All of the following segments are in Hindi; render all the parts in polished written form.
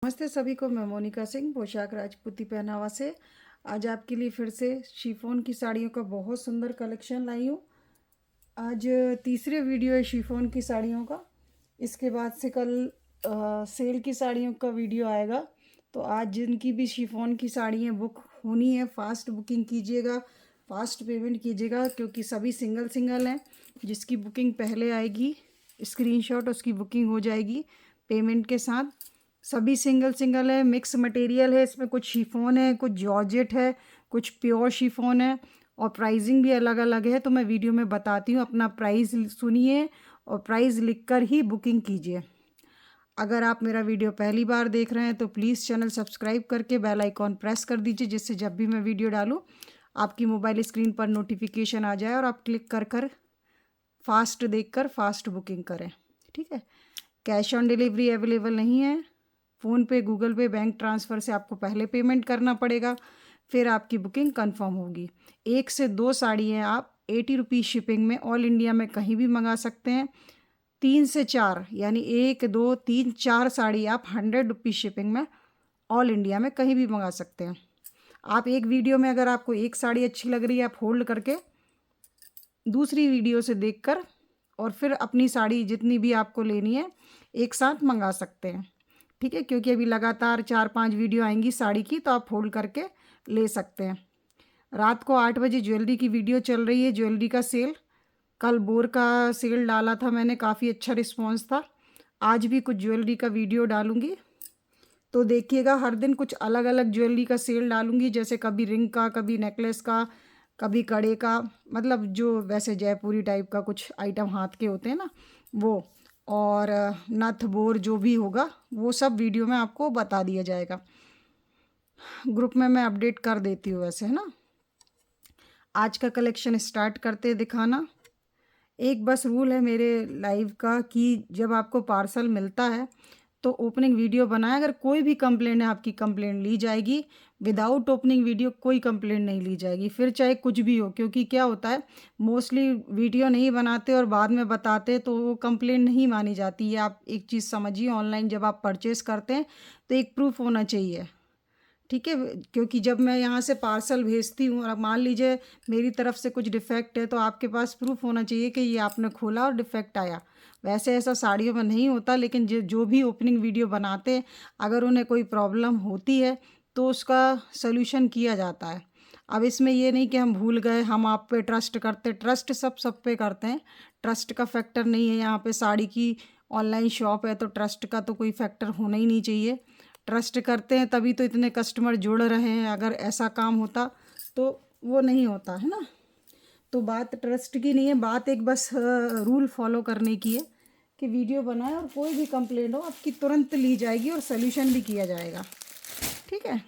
नमस्ते सभी को। मैं मोनिका सिंह पोशाक राजपूती पहनावा से आज आपके लिए फिर से शिफॉन की साड़ियों का बहुत सुंदर कलेक्शन लाई हूँ। आज तीसरे वीडियो है शिफॉन की साड़ियों का। इसके बाद से कल सेल की साड़ियों का वीडियो आएगा। तो आज जिनकी भी शिफॉन की साड़ियाँ बुक होनी है फास्ट बुकिंग कीजिएगा, फास्ट पेमेंट कीजिएगा, क्योंकि सभी सिंगल सिंगल हैं। जिसकी बुकिंग पहले आएगी स्क्रीनशॉट उसकी बुकिंग हो जाएगी पेमेंट के साथ। सभी सिंगल सिंगल है, मिक्स मटेरियल है, इसमें कुछ शिफॉन है, कुछ जॉर्जेट है, कुछ प्योर शिफॉन है और प्राइसिंग भी अलग अलग है। तो मैं वीडियो में बताती हूँ, अपना प्राइस सुनिए और प्राइस लिखकर ही बुकिंग कीजिए। अगर आप मेरा वीडियो पहली बार देख रहे हैं तो प्लीज़ चैनल सब्सक्राइब करके बेल आइकॉन प्रेस कर दीजिए, जिससे जब भी मैं वीडियो डालूँ आपकी मोबाइल स्क्रीन पर नोटिफिकेशन आ जाए और आप क्लिक कर कर फास्ट देखकर फास्ट बुकिंग करें। ठीक है। कैश ऑन डिलीवरी अवेलेबल नहीं है। फ़ोन पे, गूगल पे, बैंक ट्रांसफ़र से आपको पहले पेमेंट करना पड़ेगा, फिर आपकी बुकिंग कंफर्म होगी। 1 से 2 साड़ी हैं आप 80 रुपीज़ शिपिंग में ऑल इंडिया में कहीं भी मंगा सकते हैं। 3 से 4 यानी 1, 2, 3, 4 साड़ी आप 100 रुपीज़ शिपिंग में ऑल इंडिया में कहीं भी मंगा सकते हैं। आप एक वीडियो में अगर आपको एक साड़ी अच्छी लग रही है, आप होल्ड करके दूसरी वीडियो से देखकर और फिर अपनी साड़ी जितनी भी आपको लेनी है एक साथ मंगा सकते हैं। ठीक है, क्योंकि अभी लगातार 4-5 वीडियो आएंगी साड़ी की, तो आप होल्ड करके ले सकते हैं। रात को 8 बजे ज्वेलरी की वीडियो चल रही है, ज्वेलरी का सेल। कल बोर का सेल डाला था मैंने, काफ़ी अच्छा रिस्पॉन्स था। आज भी कुछ ज्वेलरी का वीडियो डालूँगी, तो देखिएगा। हर दिन कुछ अलग अलग ज्वेलरी का सेल डालूँगी, जैसे कभी रिंग का, कभी नेकलेस का, कभी कड़े का, मतलब जो वैसे जयपुरी टाइप का कुछ आइटम हाथ के होते हैं ना वो, और नथ बोर जो भी होगा वो सब वीडियो में आपको बता दिया जाएगा। ग्रुप में मैं अपडेट कर देती हूँ वैसे, है ना। आज का कलेक्शन स्टार्ट करते दिखाना। एक बस रूल है मेरे लाइव का कि जब आपको पार्सल मिलता है तो ओपनिंग वीडियो बनाएं। अगर कोई भी कंप्लेंट है आपकी कंप्लेंट ली जाएगी, विदाउट ओपनिंग वीडियो कोई कंप्लेंट नहीं ली जाएगी, फिर चाहे कुछ भी हो। क्योंकि क्या होता है, मोस्टली वीडियो नहीं बनाते और बाद में बताते तो वो कंप्लेंट नहीं मानी जाती है। आप एक चीज़ समझिए, ऑनलाइन जब आप परचेज़ करते हैं तो एक प्रूफ होना चाहिए। ठीक है, क्योंकि जब मैं यहाँ से पार्सल भेजती हूँ और मान लीजिए मेरी तरफ से कुछ डिफ़ेक्ट है, तो आपके पास प्रूफ होना चाहिए कि ये आपने खोला और डिफ़ेक्ट आया। वैसे ऐसा साड़ियों में नहीं होता, लेकिन जो भी ओपनिंग वीडियो बनाते हैं, अगर उन्हें कोई प्रॉब्लम होती है तो उसका सल्यूशन किया जाता है। अब इसमें ये नहीं कि हम भूल गए, हम आप पे ट्रस्ट करते, ट्रस्ट सब पे करते हैं। ट्रस्ट का फैक्टर नहीं है यहाँ पे। साड़ी की ऑनलाइन शॉप है तो ट्रस्ट का तो कोई फैक्टर होना ही नहीं चाहिए। ट्रस्ट करते हैं तभी तो इतने कस्टमर जुड़ रहे हैं। अगर ऐसा काम होता तो वो नहीं होता, है ना। तो बात ट्रस्ट की नहीं है, बात एक बस रूल फॉलो करने की है कि वीडियो बनाए और कोई भी कंप्लेंट हो आपकी तुरंत ली जाएगी और सल्यूशन भी किया जाएगा। ठीक है,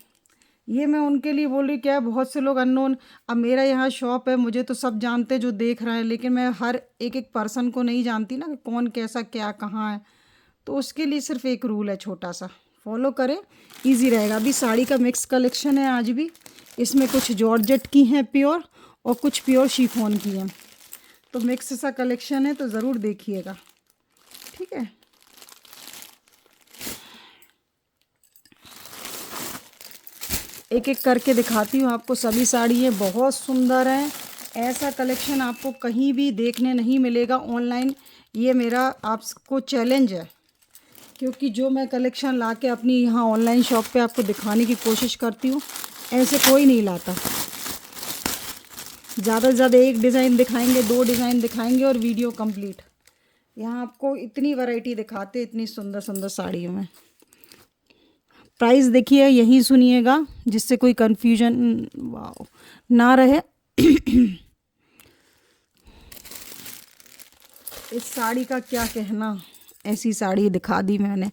ये मैं उनके लिए बोल रही। क्या है, बहुत से लोग अननोन, अब मेरा यहाँ शॉप है, मुझे तो सब जानते जो देख रहे हैं, लेकिन मैं हर एक एक पर्सन को नहीं जानती ना कि कौन कैसा क्या कहाँ है। तो उसके लिए सिर्फ एक रूल है छोटा सा, फॉलो करें, इजी रहेगा। अभी साड़ी का मिक्स कलेक्शन है आज भी। इसमें कुछ जॉर्जेट की हैं प्योर और कुछ प्योर शिफॉन की हैं। तो मिक्स सा कलेक्शन है, तो ज़रूर देखिएगा। ठीक है, एक एक करके दिखाती हूँ आपको। सभी साड़ियाँ बहुत सुंदर हैं। ऐसा कलेक्शन आपको कहीं भी देखने नहीं मिलेगा ऑनलाइन। ये मेरा आपको चैलेंज है, क्योंकि जो मैं कलेक्शन ला के अपनी यहाँ ऑनलाइन शॉप पे आपको दिखाने की कोशिश करती हूँ, ऐसे कोई नहीं लाता। ज़्यादा से ज़्यादा एक डिज़ाइन दिखाएंगे, 2 डिज़ाइन दिखाएंगे और वीडियो कंप्लीट। यहाँ आपको इतनी वैरायटी दिखाते, इतनी सुंदर सुंदर साड़ियों में। प्राइस देखिए, यही सुनिएगा, जिससे कोई कन्फ्यूजन ना रहे। इस साड़ी का क्या कहना, ऐसी साड़ी दिखा दी मैंने।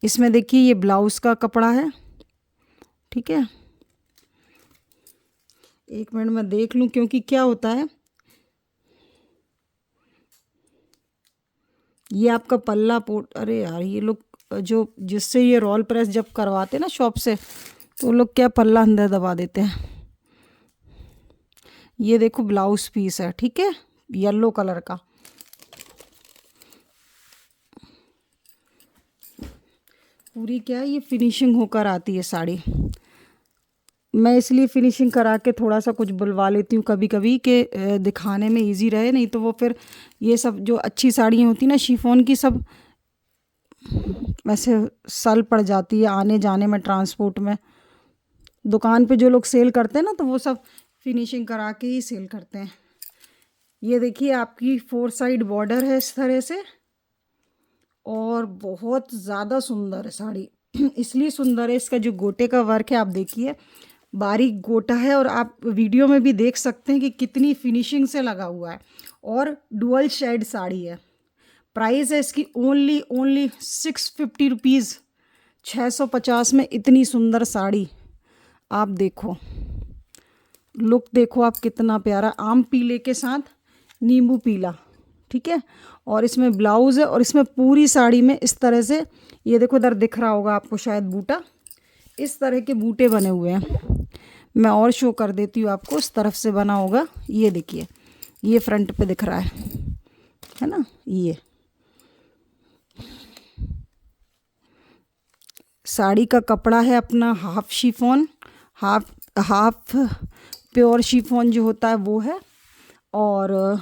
इसमें देखिए ये ब्लाउज़ का कपड़ा है। ठीक है, एक मिनट में देख लूँ, क्योंकि क्या होता है, ये आपका पल्ला पोट, अरे यार ये लोग जो जिससे ये रोल प्रेस जब करवाते ना शॉप से, तो वो लोग क्या पल्ला अंदर दबा देते हैं। ये देखो ब्लाउज पीस है, ठीक है, येलो कलर का। पूरी क्या है, ये फिनिशिंग होकर आती है साड़ी। मैं इसलिए फिनिशिंग करा के थोड़ा सा कुछ बुलवा लेती हूँ कभी कभी कि दिखाने में इजी रहे, नहीं तो वो फिर ये सब जो अच्छी साड़ियाँ होती ना शिफॉन की, सब वैसे सल पड़ जाती है आने जाने में, ट्रांसपोर्ट में। दुकान पे जो लोग सेल करते हैं ना, तो वो सब फिनिशिंग करा के ही सेल करते हैं। ये देखिए आपकी 4 साइड बॉर्डर है इस तरह से, और बहुत ज़्यादा सुंदर है साड़ी। इसलिए सुंदर है, इसका जो गोटे का वर्क है आप देखिए, बारीक गोटा है, और आप वीडियो में भी देख सकते हैं कि कितनी फिनिशिंग से लगा हुआ है। और डुअल शेड साड़ी है। प्राइस है इसकी ओनली 650 रुपीज़। 650 में इतनी सुंदर साड़ी। आप देखो, लुक देखो आप, कितना प्यारा आम पीले के साथ नींबू पीला, ठीक है। और इसमें ब्लाउज़ है, और इसमें पूरी साड़ी में इस तरह से, ये देखो इधर दिख रहा होगा आपको शायद बूटा, इस तरह के बूटे बने हुए हैं। मैं और शो कर देती हूँ आपको, इस तरफ से बना होगा, ये देखिए, ये फ्रंट पे दिख रहा है ना। ये साड़ी का कपड़ा है अपना half chiffon, half pure chiffon जो होता है वो है, और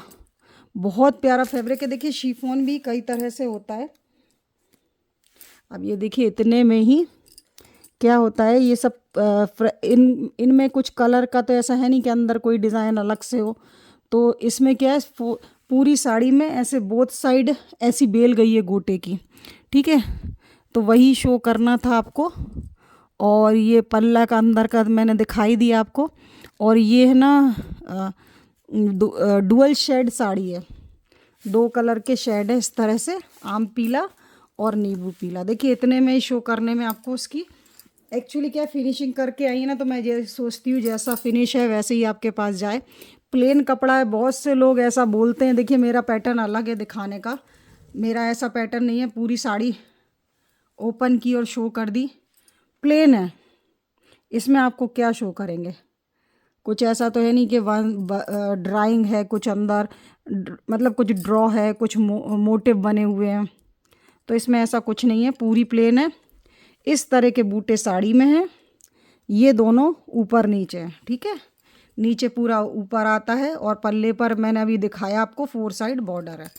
बहुत प्यारा फैब्रिक है। देखिए शिफॉन भी कई तरह से होता है। अब ये देखिए इतने में ही क्या होता है, ये सब इनमें कुछ कलर का तो ऐसा है नहीं कि अंदर कोई डिज़ाइन अलग से हो। तो इसमें क्या है, पूरी साड़ी में ऐसे बोथ साइड ऐसी बेल गई है गोटे की, ठीक है। तो वही शो करना था आपको। और ये पल्ला का अंदर का मैंने दिखाई दिया आपको। और ये है ना डुअल शेड साड़ी है, 2 कलर के शेड है इस तरह से, आम पीला और नींबू पीला। देखिए इतने में ही शो करने में आपको उसकी एक्चुअली क्या फिनिशिंग करके आई है ना, तो मैं ये सोचती हूँ जैसा फिनिश है वैसे ही आपके पास जाए। प्लेन कपड़ा है, बहुत से लोग ऐसा बोलते हैं। देखिए मेरा पैटर्न अलग है दिखाने का, मेरा ऐसा पैटर्न नहीं है। पूरी साड़ी ओपन की और शो कर दी, प्लेन है। इसमें आपको क्या शो करेंगे, कुछ ऐसा तो है नहीं कि ड्राइंग है कुछ अंदर, मतलब कुछ ड्रॉ है, कुछ मोटिव बने हुए हैं। तो इसमें ऐसा कुछ नहीं है, पूरी प्लेन है। इस तरह के बूटे साड़ी में हैं, ये दोनों ऊपर नीचे हैं, ठीक है। नीचे पूरा ऊपर आता है, और पल्ले पर मैंने अभी दिखाया आपको 4 साइड बॉर्डर है।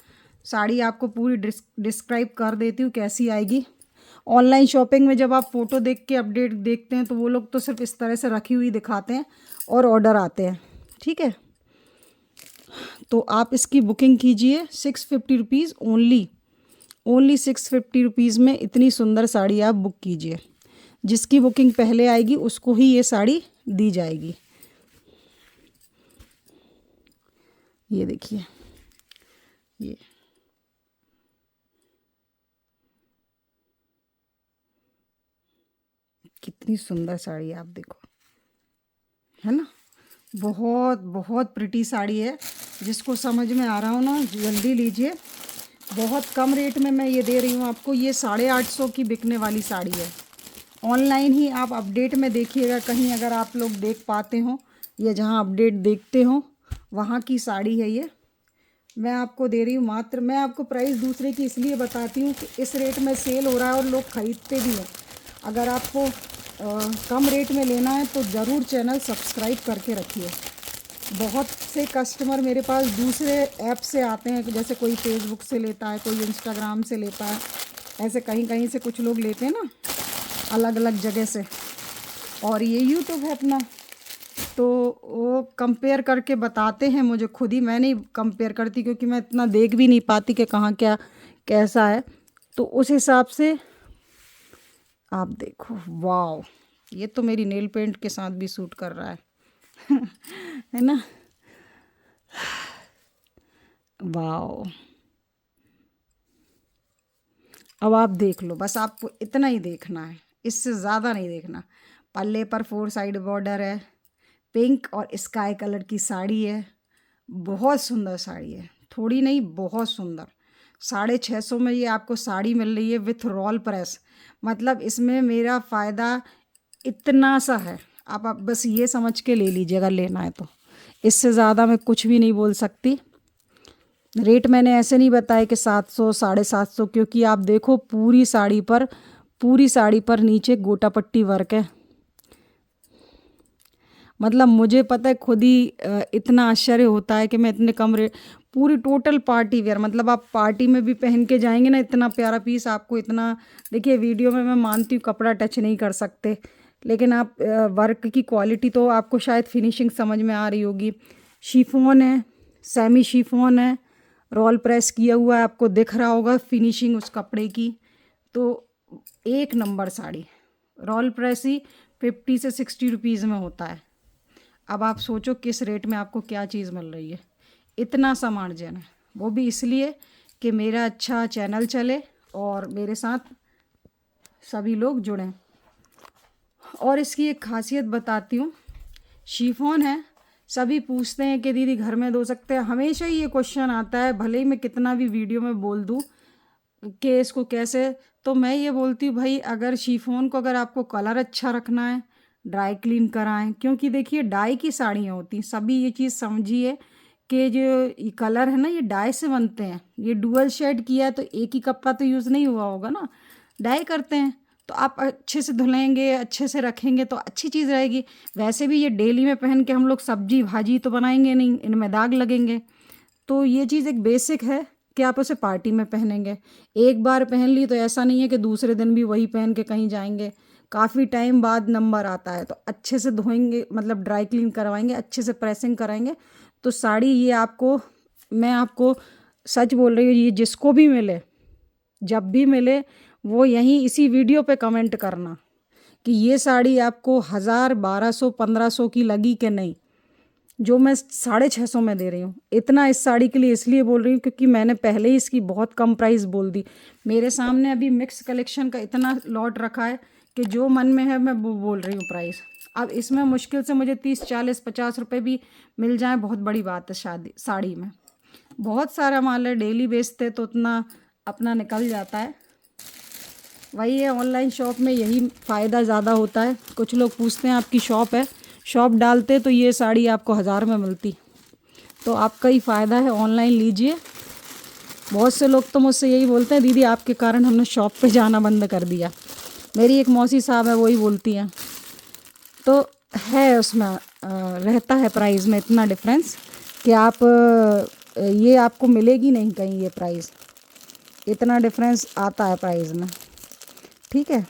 साड़ी आपको पूरी डिस्क्राइब कर देती हूँ कैसी आएगी। ऑनलाइन शॉपिंग में जब आप फ़ोटो देख के अपडेट देखते हैं, तो वो लोग तो सिर्फ इस तरह से रखी हुई दिखाते हैं और ऑर्डर आते हैं, ठीक है। तो आप इसकी बुकिंग कीजिए 650 रुपीज़ ओनली 650 रुपीज़ में इतनी सुंदर साड़ी आप बुक कीजिए। जिसकी बुकिंग पहले आएगी उसको ही ये साड़ी दी जाएगी। ये देखिए, ये कितनी सुंदर साड़ी है, आप देखो, है ना। बहुत बहुत प्रिटी साड़ी है। जिसको समझ में आ रहा हो ना, जल्दी लीजिए। बहुत कम रेट में मैं ये दे रही हूँ आपको। ये 850 की बिकने वाली साड़ी है। ऑनलाइन ही आप अपडेट में देखिएगा, कहीं अगर आप लोग देख पाते हो, या जहाँ अपडेट देखते हो वहाँ की साड़ी है ये। मैं आपको दे रही हूँ मात्र, मैं आपको प्राइस दूसरे की इसलिए बताती हूँ कि इस रेट में सेल हो रहा है और लोग ख़रीदते भी हैं। अगर आपको कम रेट में लेना है तो ज़रूर चैनल सब्सक्राइब करके रखिए। बहुत से कस्टमर मेरे पास दूसरे ऐप से आते हैं, जैसे कोई फेसबुक से लेता है, कोई इंस्टाग्राम से लेता है, ऐसे कहीं कहीं से कुछ लोग लेते हैं ना, अलग अलग जगह से। और ये यूट्यूब है अपना, तो वो कंपेयर करके बताते हैं मुझे खुद ही। मैं नहीं कंपेयर करती, क्योंकि मैं इतना देख भी नहीं पाती कि कहाँ क्या कैसा है। तो उस हिसाब से आप देखो, वाव, ये तो मेरी नेल पेंट के साथ भी सूट कर रहा है है ना। वाव, अब आप देख लो, बस आपको इतना ही देखना है, इससे ज़्यादा नहीं देखना। पल्ले पर 4 साइड बॉर्डर है, पिंक और स्काई कलर की साड़ी है। बहुत सुंदर साड़ी है, थोड़ी नहीं, बहुत सुंदर। 650 में ये आपको साड़ी मिल रही है विथ रॉल प्रेस। मतलब इसमें मेरा फ़ायदा इतना सा है, आप बस ये समझ के ले लीजिए अगर लेना है तो। इससे ज़्यादा मैं कुछ भी नहीं बोल सकती। रेट मैंने ऐसे नहीं बताया कि 700 750, क्योंकि आप देखो पूरी साड़ी पर पूरी साड़ी पर नीचे गोटा पट्टी वर्क है। मतलब मुझे पता है खुद ही इतना आश्चर्य होता है कि मैं इतने कम रेट, पूरी टोटल पार्टी वेयर, मतलब आप पार्टी में भी पहन के जाएंगे ना, इतना प्यारा पीस आपको इतना। देखिए वीडियो में मैं मानती हूँ कपड़ा टच नहीं कर सकते, लेकिन आप वर्क की क्वालिटी तो आपको शायद फिनिशिंग समझ में आ रही होगी। शिफॉन है, सेमी शिफॉन है, रोल प्रेस किया हुआ है, आपको दिख रहा होगा फिनिशिंग उस कपड़े की। तो एक नंबर साड़ी, रोल प्रेस ही 50 से 60 रुपीज़ में होता है। अब आप सोचो किस रेट में आपको क्या चीज़ मिल रही है। इतना सा मार्जिन है, वो भी इसलिए कि मेरा अच्छा चैनल चले और मेरे साथ सभी लोग जुड़ें। और इसकी एक खासियत बताती हूँ, शिफॉन है, सभी पूछते हैं कि दीदी घर में धो सकते हैं, हमेशा ही ये क्वेश्चन आता है, भले ही मैं कितना भी वीडियो में बोल दूँ कि इसको कैसे, तो मैं ये बोलती हूँ भाई अगर शिफॉन को अगर आपको कलर अच्छा रखना है ड्राई क्लीन कराएं, क्योंकि देखिए डाई की साड़ियाँ होती हैं, सभी ये चीज़ समझिए कि जो ये कलर है ना ये डाई से बनते हैं। ये डुअल शेड किया है तो एक ही कपड़ा तो यूज़ नहीं हुआ होगा ना, डाई करते हैं। तो आप अच्छे से धुलेंगे, अच्छे से रखेंगे तो अच्छी चीज़ रहेगी। वैसे भी ये डेली में पहन के हम लोग सब्जी भाजी तो बनाएंगे नहीं, इनमें दाग लगेंगे। तो ये चीज़ एक बेसिक है कि आप उसे पार्टी में पहनेंगे। एक बार पहन ली तो ऐसा नहीं है कि दूसरे दिन भी वही पहन के कहीं जाएंगे, काफ़ी टाइम बाद नंबर आता है। तो अच्छे से धोएंगे, मतलब ड्राई क्लीन करवाएंगे, अच्छे से प्रेसिंग कराएंगे तो साड़ी ये आपको, मैं आपको सच बोल रही हूँ, ये जिसको भी मिले, जब भी मिले, वो यहीं इसी वीडियो पे कमेंट करना कि ये साड़ी आपको 1000, 1200, 1500 की लगी कि नहीं। जो मैं 650 में दे रही हूँ, इतना इस साड़ी के लिए इसलिए बोल रही हूँ क्योंकि मैंने पहले ही इसकी बहुत कम प्राइस बोल दी। मेरे सामने अभी मिक्स कलेक्शन का इतना लॉट रखा है कि जो मन में है मैं वो बोल रही हूँ प्राइस। अब इसमें मुश्किल से मुझे 30, 40, 50 रुपये भी मिल जाए, बहुत बड़ी बात है। साड़ी में बहुत सारा माल है, डेली बेचते तो उतना अपना निकल जाता है। वही है, ऑनलाइन शॉप में यही फ़ायदा ज़्यादा होता है। कुछ लोग पूछते हैं आपकी शॉप है, शॉप डालते तो ये साड़ी आपको 1000 में मिलती, तो आपका ही फ़ायदा है, ऑनलाइन लीजिए। बहुत से लोग तो मुझसे यही बोलते हैं दीदी आपके कारण हमने शॉप पे जाना बंद कर दिया। मेरी एक मौसी साहब है, वही बोलती हैं। तो है उसमें रहता है प्राइस में इतना डिफरेंस कि आप ये आपको मिलेगी नहीं कहीं, ये प्राइस इतना डिफरेंस आता है प्राइस में। ठीक है,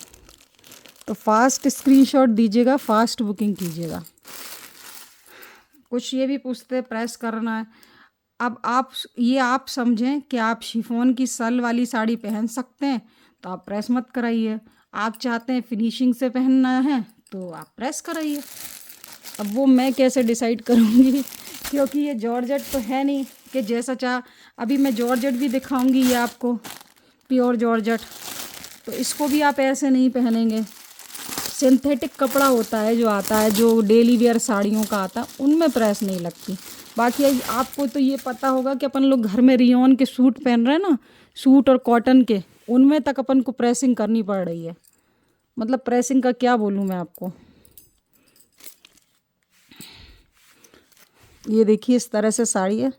तो फास्ट स्क्रीनशॉट दीजिएगा, फास्ट बुकिंग कीजिएगा। कुछ ये भी पूछते प्रेस करना है। अब आप समझें कि आप शिफॉन की सल वाली साड़ी पहन सकते हैं तो आप प्रेस मत कराइए। आप चाहते हैं फिनिशिंग से पहनना है तो आप प्रेस कराइए। अब वो मैं कैसे डिसाइड करूँगी क्योंकि ये जॉर्जेट तो है नहीं कि जैसा चाह। अभी मैं जॉर्जेट भी दिखाऊंगी ये आपको, प्योर जॉर्जेट, तो इसको भी आप ऐसे नहीं पहनेंगे। सिंथेटिक कपड़ा होता है जो आता है, जो डेली वेयर साड़ियों का आता है, उनमें प्रेस नहीं लगती। बाकी आपको तो ये पता होगा कि अपन लोग घर में रियोन के सूट पहन रहे हैं ना, सूट और कॉटन के, उनमें तक अपन को प्रेसिंग करनी पड़ रही है। मतलब प्रेसिंग का क्या बोलूँ मैं आपको। ये देखिए इस तरह से साड़ी है,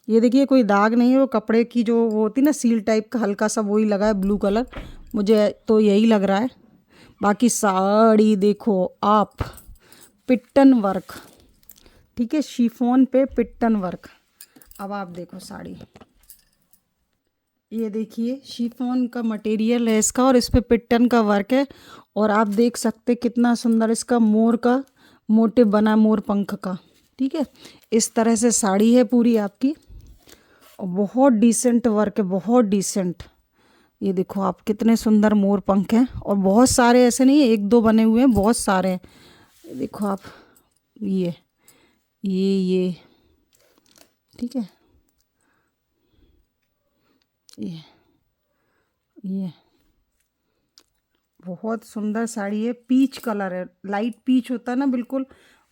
ये देखिए कोई दाग नहीं है, वो कपड़े की जो वो होती ना सील टाइप का हल्का सा वही लगा है, ब्लू कलर, मुझे तो यही लग रहा है। बाकी साड़ी देखो आप, पिट्टन वर्क, ठीक है, शिफॉन पे पिट्टन वर्क। अब आप देखो साड़ी, ये देखिए शिफॉन का मटेरियल है इसका और इस पे पिट्टन का वर्क है। और आप देख सकते कितना सुंदर इसका मोर का मोटिव बना, मोर पंख का। ठीक है, इस तरह से साड़ी है पूरी आपकी और बहुत डिसेंट वर्क है, बहुत डिसेंट। ये देखो आप कितने सुंदर मोर पंख हैं और बहुत सारे, ऐसे नहीं है एक दो बने हुए हैं, बहुत सारे हैं। देखो आप ये ठीक है, ये बहुत सुंदर साड़ी है। पीच कलर है, लाइट पीच होता है ना, बिल्कुल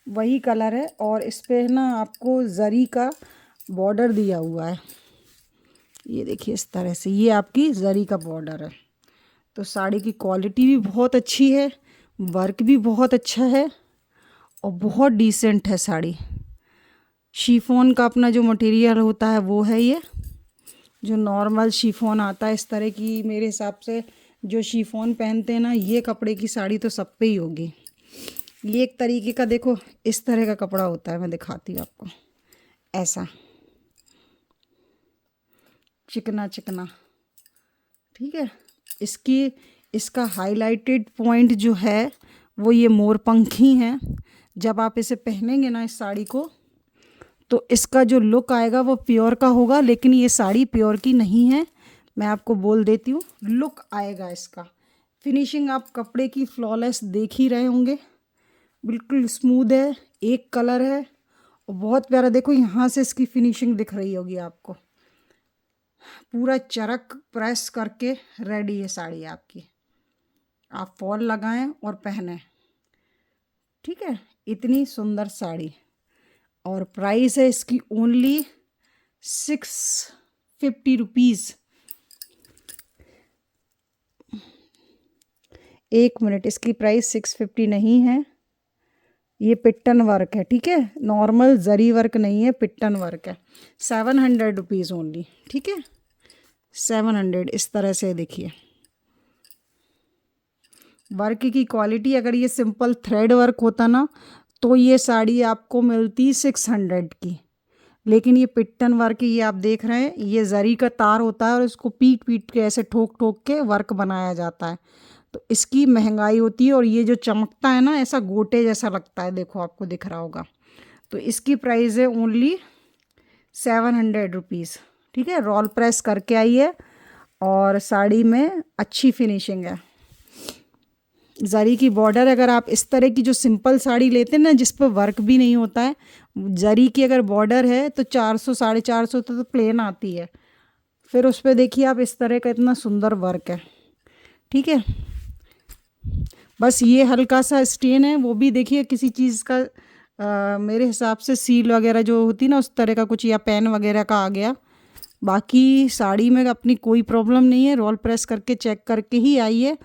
वही कलर है। और इस पे ना आपको जरी का बॉर्डर दिया हुआ है, ये देखिए इस तरह से, ये आपकी जरी का बॉर्डर है। तो साड़ी की क्वालिटी भी बहुत अच्छी है, वर्क भी बहुत अच्छा है और बहुत डिसेंट है साड़ी। शिफॉन का अपना जो मटेरियल होता है वो है ये, जो नॉर्मल शिफॉन आता है इस तरह की, मेरे हिसाब से जो शिफॉन पहनते हैं ना, ये कपड़े की साड़ी तो सब पे ही होगी। ये एक तरीके का देखो इस तरह का कपड़ा होता है, मैं दिखाती हूँ आपको। ऐसा चिकना चिकना, ठीक है। इसका हाईलाइटेड पॉइंट जो है वो ये मोरपंखी है। जब आप इसे पहनेंगे ना इस साड़ी को, तो इसका जो लुक आएगा वो प्योर का होगा, लेकिन ये साड़ी प्योर की नहीं है, मैं आपको बोल देती हूँ। लुक आएगा इसका, फिनिशिंग आप कपड़े की फ्लॉलेस देख ही रहे होंगे, बिल्कुल स्मूथ है, एक कलर है और बहुत प्यारा। देखो यहाँ से इसकी फिनिशिंग दिख रही होगी आपको, पूरा चरक प्रेस करके रेडी है साड़ी आपकी। आप फॉल लगाएं और पहने, ठीक है। इतनी सुंदर साड़ी, और प्राइस है इसकी ओनली 650 रुपीज़। 1 मिनट, इसकी प्राइस 650 नहीं है, ये पिट्टन वर्क है, ठीक है। नॉर्मल जरी वर्क नहीं है, पिट्टन वर्क है। 700 रुपीज़ ओनली, ठीक है। 700 इस तरह से देखिए वर्क की क्वालिटी। अगर ये सिंपल थ्रेड वर्क होता ना तो ये साड़ी आपको मिलती 600 की, लेकिन ये पिट्टन वर्क, ये आप देख रहे हैं, ये जरी का तार होता है और इसको पीट पीट के ऐसे ठोक ठोक के वर्क बनाया जाता है, तो इसकी महंगाई होती है। और ये जो चमकता है ना, ऐसा गोटे जैसा लगता है, देखो आपको दिख रहा होगा। तो इसकी प्राइस है ओनली 700 रुपीज़, ठीक है। रॉल प्रेस करके आई है और साड़ी में अच्छी फिनिशिंग है। जरी की बॉर्डर, अगर आप इस तरह की जो सिंपल साड़ी लेते हैं ना जिस पर वर्क भी नहीं होता है, जरी की अगर बॉर्डर है तो 400 450 तो प्लेन आती है, फिर उस पर देखिए आप इस तरह का इतना सुंदर वर्क है, ठीक है। बस ये हल्का सा स्टेन है, वो भी देखिए किसी चीज़ का मेरे हिसाब से सील वगैरह जो होती है ना उस तरह का कुछ, या पेन वगैरह का आ गया। बाकी साड़ी में अपनी कोई प्रॉब्लम नहीं है, रोल प्रेस करके चेक करके ही आई है।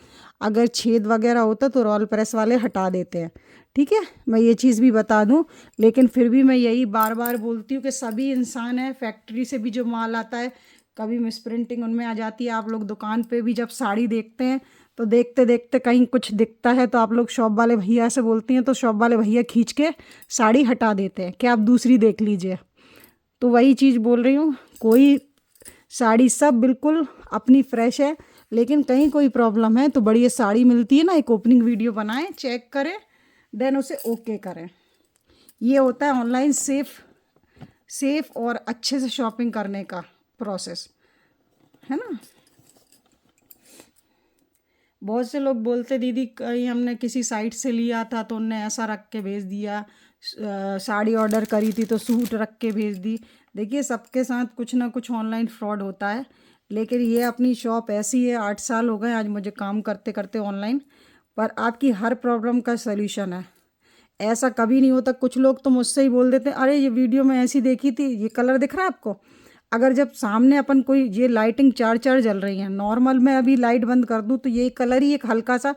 अगर छेद वगैरह होता तो रोल प्रेस वाले हटा देते हैं, ठीक है। मैं ये चीज़ भी बता दूं, लेकिन फिर भी मैं यही बार बार बोलती हूँ कि सभी इंसान हैं, फैक्ट्री से भी जो माल आता है कभी मिसप्रिंटिंग उनमें आ जाती है। आप लोग दुकान पे भी जब साड़ी देखते हैं तो देखते देखते कहीं कुछ दिखता है तो आप लोग शॉप वाले भैया से बोलती हैं, तो शॉप वाले भैया खींच के साड़ी हटा देते हैं कि आप दूसरी देख लीजिए। तो वही चीज़ बोल रही हूँ, कोई साड़ी सब बिल्कुल अपनी फ्रेश है, लेकिन कहीं कोई प्रॉब्लम है तो बढ़िया साड़ी मिलती है ना, एक ओपनिंग वीडियो बनाएं, चेक करें, देन उसे ओके करें। ये होता है ऑनलाइन सेफ और अच्छे से शॉपिंग करने का प्रोसेस, है ना। बहुत से लोग बोलते दीदी कहीं हमने किसी साइट से लिया था तो उनने ऐसा रख के भेज दिया, साड़ी ऑर्डर करी थी तो सूट रख के भेज दी। देखिए सबके साथ कुछ ना कुछ ऑनलाइन फ्रॉड होता है, लेकिन ये अपनी शॉप ऐसी है, 8 साल हो गए आज मुझे काम करते करते ऑनलाइन, पर आपकी हर प्रॉब्लम का सल्यूशन है। ऐसा कभी नहीं होता, कुछ लोग तो मुझसे ही बोल देते हैं अरे ये वीडियो में ऐसी देखी थी, ये कलर दिख रहा है आपको। अगर जब सामने अपन कोई, ये लाइटिंग चार चार जल रही है, नॉर्मल में अभी लाइट बंद कर दूँ तो ये कलर ही एक हल्का सा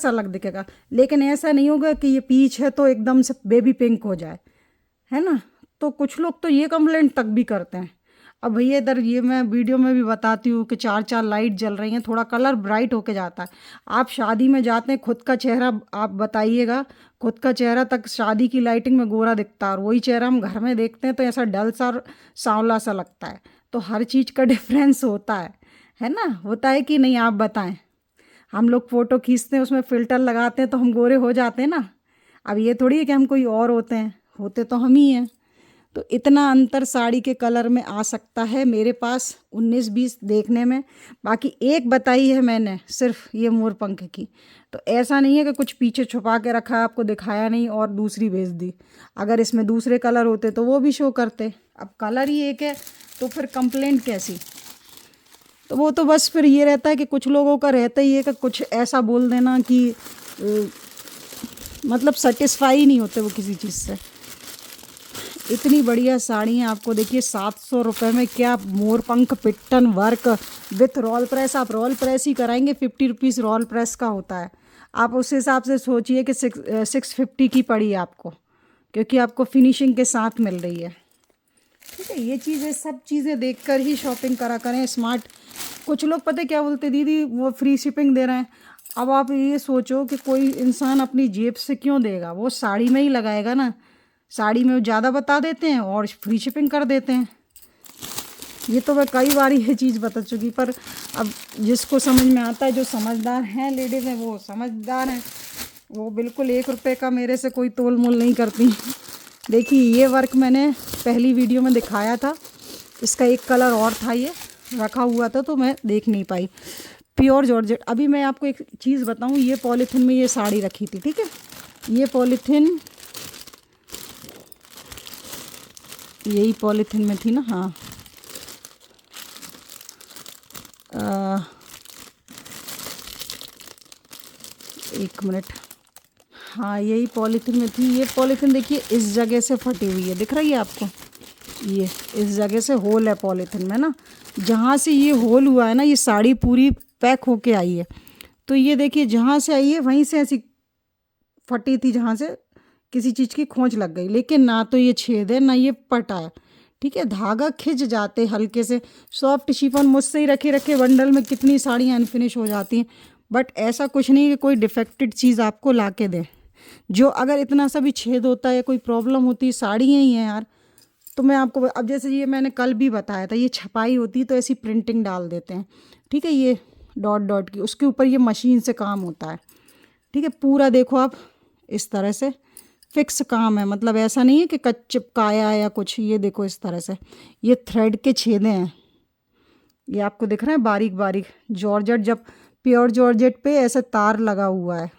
अलग दिखेगा, लेकिन ऐसा नहीं होगा कि ये पीच है तो एकदम से बेबी पिंक हो जाए, है ना। तो कुछ लोग तो ये कंप्लेंट तक भी करते हैं। अब भैया इधर ये मैं वीडियो में भी बताती हूँ कि चार चार लाइट जल रही हैं, थोड़ा कलर ब्राइट होके जाता है। आप शादी में जाते हैं, खुद का चेहरा आप बताइएगा, खुद का चेहरा तक शादी की लाइटिंग में गोरा दिखता है, और वही चेहरा हम घर में देखते हैं तो ऐसा डल सा और सांवला सा लगता है। तो हर चीज़ का डिफरेंस होता है ना, होता है कि नहीं, आप बताएं। हम लोग फ़ोटो खींचते हैं, उसमें फ़िल्टर लगाते हैं तो हम गोरे हो जाते हैं ना। अब ये थोड़ी है कि हम कोई और होते हैं, होते तो हम ही हैं। तो इतना अंतर साड़ी के कलर में आ सकता है मेरे पास 19-20 देखने में। बाकी एक बताई है मैंने सिर्फ ये मोरपंख की, तो ऐसा नहीं है कि कुछ पीछे छुपा के रखा, आपको दिखाया नहीं और दूसरी भेज दी। अगर इसमें दूसरे कलर होते तो वो भी शो करते, अब कलर ही एक है तो फिर कंप्लेंट कैसी। तो वो तो बस फिर ये रहता है कि कुछ लोगों का रहता ही है कि कुछ ऐसा बोल देना कि मतलब सेटिस्फाई नहीं होते वो किसी चीज़ से। इतनी बढ़िया साड़ी है, आपको देखिए 700 रुपये में, क्या मोरपंख पिट्टन वर्क विथ रोल प्रेस। आप रोल प्रेस ही कराएंगे, 50 रुपीज़ रोल प्रेस का होता है। आप उस हिसाब से सोचिए कि 650 की पड़ी आपको, क्योंकि आपको फिनिशिंग के साथ मिल रही है, ठीक है, ये चीज़ें सब चीज़ें देखकर ही शॉपिंग करा करें स्मार्ट। कुछ लोग पता है क्या बोलते, दीदी वो फ्री शिपिंग दे रहे हैं। अब आप ये सोचो कि कोई इंसान अपनी जेब से क्यों देगा, वो साड़ी में ही लगाएगा ना। साड़ी में वो ज़्यादा बता देते हैं और फ्री शिपिंग कर देते हैं। ये तो मैं कई बार ये चीज़ बता चुकी, पर अब जिसको समझ में आता है, जो समझदार हैं लेडीज़ हैं वो समझदार हैं, वो बिल्कुल 1 रुपये का मेरे से कोई तोल मोल नहीं करती। देखिए ये वर्क मैंने पहली वीडियो में दिखाया था, इसका एक कलर और था, ये रखा हुआ था तो मैं देख नहीं पाई। Pure georgette. अभी मैं आपको एक चीज़ बताऊं, ये पॉलीथिन में ये साड़ी रखी थी, ठीक है, ये पॉलीथिन यही पॉलीथिन में थी ना, हाँ एक मिनट, हाँ यही पॉलीथिन में थी। ये पॉलीथिन देखिए इस जगह से फटी हुई है, दिख रही है आपको, ये इस जगह से होल है पॉलीथिन में ना, जहाँ से ये होल हुआ है ना, ये साड़ी पूरी पैक होके आई है। तो ये देखिए जहाँ से आई है वहीं से ऐसी फटी थी, जहाँ से किसी चीज़ की खोंच लग गई, लेकिन ना तो ये छेद है ना ये पटा है। ठीक है, धागा खिंच जाते हल्के से। सॉफ्ट शिफॉन मुझसे ही रखे रखे बंडल में कितनी साड़ियाँ अनफिनिश हो जाती हैं, बट ऐसा कुछ नहीं कि कोई डिफेक्टेड चीज़ आपको ला के दें। जो अगर इतना सा भी छेद होता है, कोई प्रॉब्लम होती है, साड़ियाँ ही हैं यार, तो मैं आपको अब जैसे ये मैंने कल भी बताया था, ये छपाई होती है तो ऐसी प्रिंटिंग डाल देते हैं, ठीक है, ये डॉट डॉट की, उसके ऊपर ये मशीन से काम होता है। ठीक है, पूरा देखो आप इस तरह से फिक्स काम है, मतलब ऐसा नहीं है कि कच चिपकाया या कुछ। ये देखो इस तरह से ये थ्रेड के छेदे हैं, ये आपको दिख रहा है बारीक बारीक। जॉर्जेट, जब प्योर जॉर्जेट पे ऐसा तार लगा हुआ है,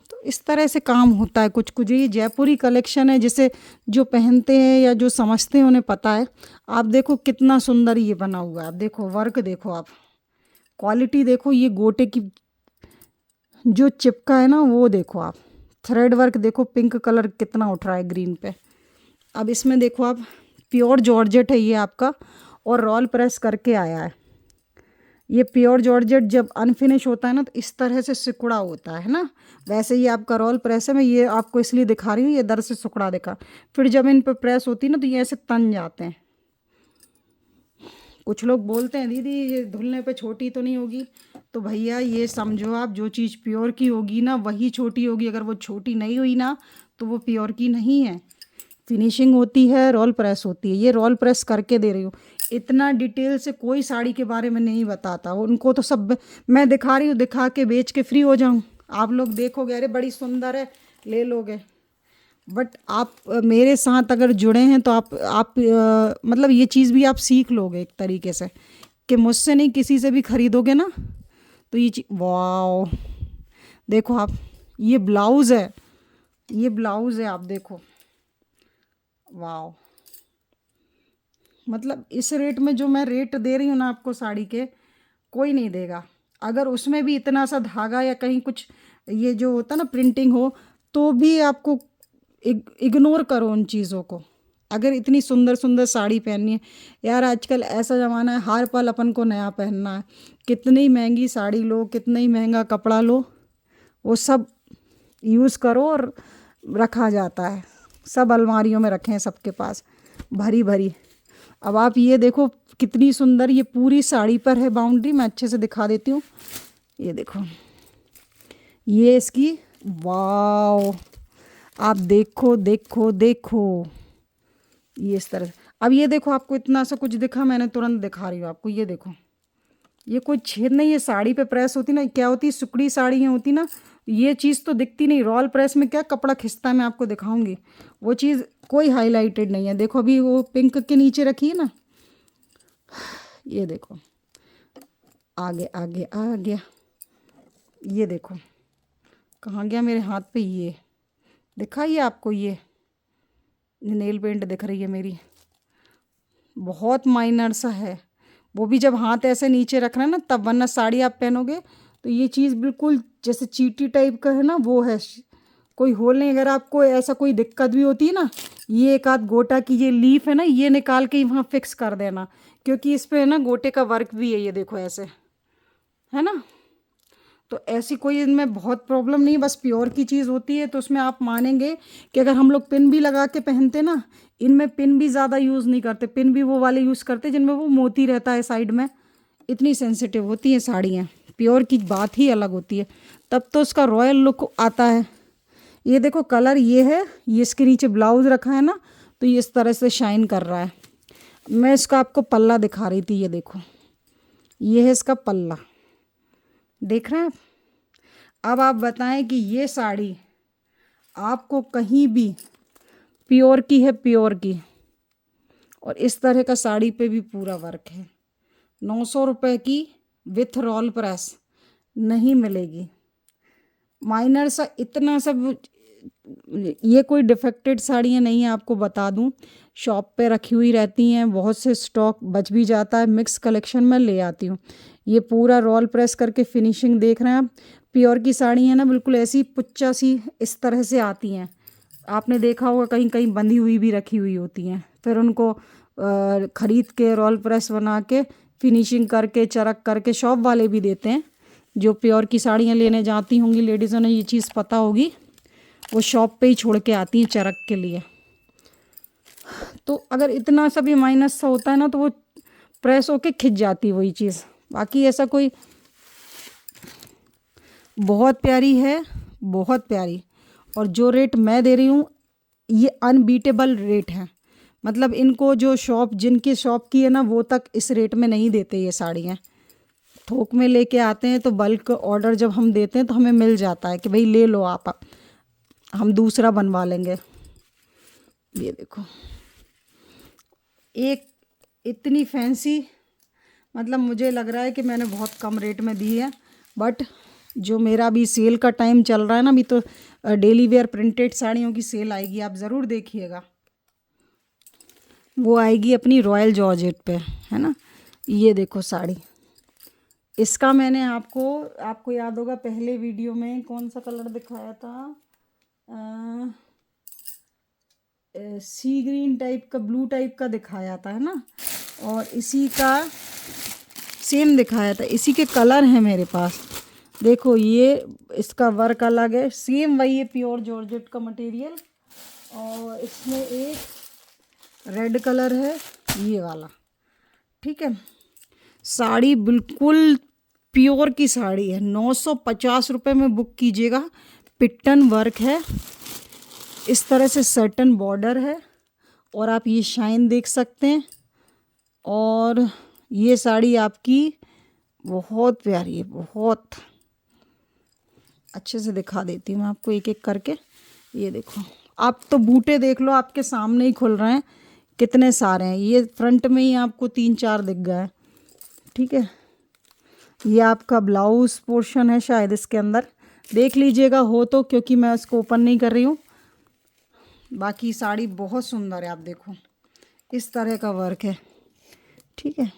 तो इस तरह से काम होता है कुछ कुछ। ये जयपुरी कलेक्शन है, जिसे जो पहनते हैं या जो समझते हैं उन्हें पता है। आप देखो कितना सुंदर ये बना हुआ है, आप देखो वर्क देखो, आप क्वालिटी देखो, ये गोटे की जो चिपका है ना वो देखो, आप थ्रेड वर्क देखो, पिंक कलर कितना उठ रहा है ग्रीन पे। अब इसमें देखो आप, प्योर जॉर्जेट है ये आपका, और रोल प्रेस करके आया है। ये प्योर जॉर्जेट जब अनफिनिश होता है ना तो इस तरह से सिकुड़ा होता है ना, वैसे ही आपका रोल प्रेस है। मैं ये आपको इसलिए दिखा रही हूँ, ये दर से सिकुड़ा दिखा, फिर जब इन पर प्रेस होती है ना तो ये ऐसे तन जाते हैं। कुछ लोग बोलते हैं दीदी ये धुलने पे छोटी तो नहीं होगी, तो भैया ये समझो आप, जो चीज़ प्योर की होगी ना वही छोटी होगी। अगर वो छोटी नहीं हुई ना तो वो प्योर की नहीं है। फिनिशिंग होती है, रोल प्रेस होती है। ये रोल प्रेस करके दे रही हूँ। इतना डिटेल से कोई साड़ी के बारे में नहीं बताता, उनको तो सब मैं दिखा रही हूँ, दिखा के बेच के फ्री हो जाऊँ। आप लोग देखोगे अरे बड़ी सुंदर है, ले लोगे, बट आप मेरे साथ अगर जुड़े हैं तो आप मतलब ये चीज़ भी आप सीख लोगे एक तरीके से, कि मुझसे नहीं किसी से भी खरीदोगे ना तो ये चीज़। वाह देखो आप, ये ब्लाउज़ है, ये ब्लाउज़ है, आप देखो, वाह। मतलब इस रेट में जो मैं रेट दे रही हूँ ना आपको साड़ी के, कोई नहीं देगा। अगर उसमें भी इतना सा धागा या कहीं कुछ ये जो होता ना प्रिंटिंग हो, तो भी आपको इग्नोर करो उन चीज़ों को। अगर इतनी सुंदर सुंदर साड़ी पहननी है यार, आजकल ऐसा ज़माना है हर पल अपन को नया पहनना है। कितनी महंगी साड़ी लो, कितना ही महंगा कपड़ा लो, वो सब यूज़ करो और रखा जाता है। सब अलमारियों में रखे हैं सबके पास भरी भरी। अब आप ये देखो कितनी सुंदर, ये पूरी साड़ी पर है बाउंड्री। मैं अच्छे से दिखा देती हूँ, ये देखो, ये इसकी, वाव, आप देखो देखो देखो, ये इस तरह। अब ये देखो, आपको इतना सा कुछ दिखा, मैंने तुरंत दिखा रही हूँ आपको। ये देखो, ये कोई छेद नहीं, ये साड़ी पे प्रेस होती ना, क्या होती, सुकड़ी साड़ियाँ होती ना, ये चीज़ तो दिखती नहीं। रोल प्रेस में क्या कपड़ा खिंचता है, मैं आपको दिखाऊंगी, वो चीज़ कोई हाईलाइटेड नहीं है। देखो अभी वो पिंक के नीचे रखी है ना, ये देखो आगे आगे आ गया, ये देखो कहाँ गया मेरे हाथ पे, ये दिखा ये आपको, ये नेल पेंट दिख रही है मेरी, बहुत माइनर सा है वो भी। जब हाथ ऐसे नीचे रखना है ना तब, वरना साड़ी आप पहनोगे तो ये चीज़ बिल्कुल जैसे चीटी टाइप का है ना, वो है, कोई होल नहीं। अगर आपको ऐसा कोई दिक्कत भी होती है ना, ये एक आध गोटा की ये लीफ है ना, ये निकाल के वहाँ फिक्स कर देना, क्योंकि इस पे है ना गोटे का वर्क भी है, ये देखो ऐसे है ना। तो ऐसी कोई इनमें बहुत प्रॉब्लम नहीं, बस प्योर की चीज़ होती है। तो उसमें आप मानेंगे कि अगर हम लोग पिन भी लगा के पहनते ना, इनमें पिन भी ज़्यादा यूज़ नहीं करते, पिन भी वो वाले यूज़ करते जिनमें वो मोती रहता है साइड में। इतनी सेंसिटिव होती हैं साड़ियाँ, प्योर की बात ही अलग होती है, तब तो उसका रॉयल लुक आता है। ये देखो कलर ये है, ये इसके नीचे ब्लाउज़ रखा है ना, तो ये इस तरह से शाइन कर रहा है। मैं इसका आपको पल्ला दिखा रही थी, ये देखो, ये है इसका पल्ला, देख रहे हैं आप। अब आप बताएं कि ये साड़ी आपको कहीं भी प्योर की है, प्योर की, और इस तरह का साड़ी पे भी पूरा वर्क है, 900 रुपये की विथ रोल प्रेस नहीं मिलेगी। माइनर सा इतना सब, ये कोई डिफेक्टेड साड़ियाँ नहीं है, आपको बता दूं, शॉप पे रखी हुई रहती हैं, बहुत से स्टॉक बच भी जाता है, मिक्स कलेक्शन में ले आती हूँ। ये पूरा रोल प्रेस करके फिनिशिंग देख रहे हैं आप। प्योर की साड़ी है ना, बिल्कुल ऐसी पुच्चा सी इस तरह से आती हैं। आपने देखा होगा कहीं कहीं बंधी हुई भी रखी हुई होती हैं, फिर उनको ख़रीद के रोल प्रेस बना के फिनिशिंग करके चरक करके शॉप वाले भी देते हैं। जो प्योर की साड़ियाँ लेने जाती होंगी लेडीज़ों ने ये चीज़ पता होगी, वो शॉप पे ही छोड़ के आती हैं चरक के लिए। तो अगर इतना सा भी माइनस सा होता है ना, तो वो प्रेस होके खिंच जाती है वही चीज़। बाकी ऐसा कोई, बहुत प्यारी है, बहुत प्यारी। और जो रेट मैं दे रही हूँ ये अनबीटेबल रेट है, मतलब इनको जो शॉप, जिनकी शॉप की है ना, वो तक इस रेट में नहीं देते ये साड़ियाँ। थोक में लेके आते हैं तो बल्क ऑर्डर जब हम देते हैं तो हमें मिल जाता है कि भाई ले लो आप, हम दूसरा बनवा लेंगे। ये देखो, एक इतनी फैंसी, मतलब मुझे लग रहा है कि मैंने बहुत कम रेट में दी है, बट जो मेरा अभी सेल का टाइम चल रहा है ना, अभी तो डेली वेयर प्रिंटेड साड़ियों की सेल आएगी, आप ज़रूर देखिएगा। वो आएगी अपनी रॉयल जॉर्जेट पे, है ना। ये देखो साड़ी, इसका मैंने आपको याद होगा पहले वीडियो में कौन सा कलर दिखाया था, सी ग्रीन टाइप का, ब्लू टाइप का दिखाया था, है ना। और इसी का सेम दिखाया था, इसी के कलर हैं मेरे पास। देखो ये इसका वर्क अलग है, सेम वही है, प्योर जॉर्जेट का मटेरियल। और इसमें एक रेड कलर है, ये वाला, ठीक है। साड़ी बिल्कुल प्योर की साड़ी है, 950 रुपये में बुक कीजिएगा। पिट्टन वर्क है, इस तरह से सर्टन बॉर्डर है, और आप ये शाइन देख सकते हैं। और ये साड़ी आपकी बहुत प्यारी है, बहुत अच्छे से दिखा देती हूँ मैं आपको एक एक करके। ये देखो, आप तो बूटे देख लो, आपके सामने ही खुल रहे हैं, कितने सारे हैं। ये फ्रंट में ही आपको 3-4 दिख गए, ठीक है। ये आपका ब्लाउज़ पोर्शन है शायद इसके अंदर, देख लीजिएगा हो तो, क्योंकि मैं इसको ओपन नहीं कर रही हूँ। बाकी साड़ी बहुत सुंदर है, आप देखो इस तरह का वर्क है, ठीक है।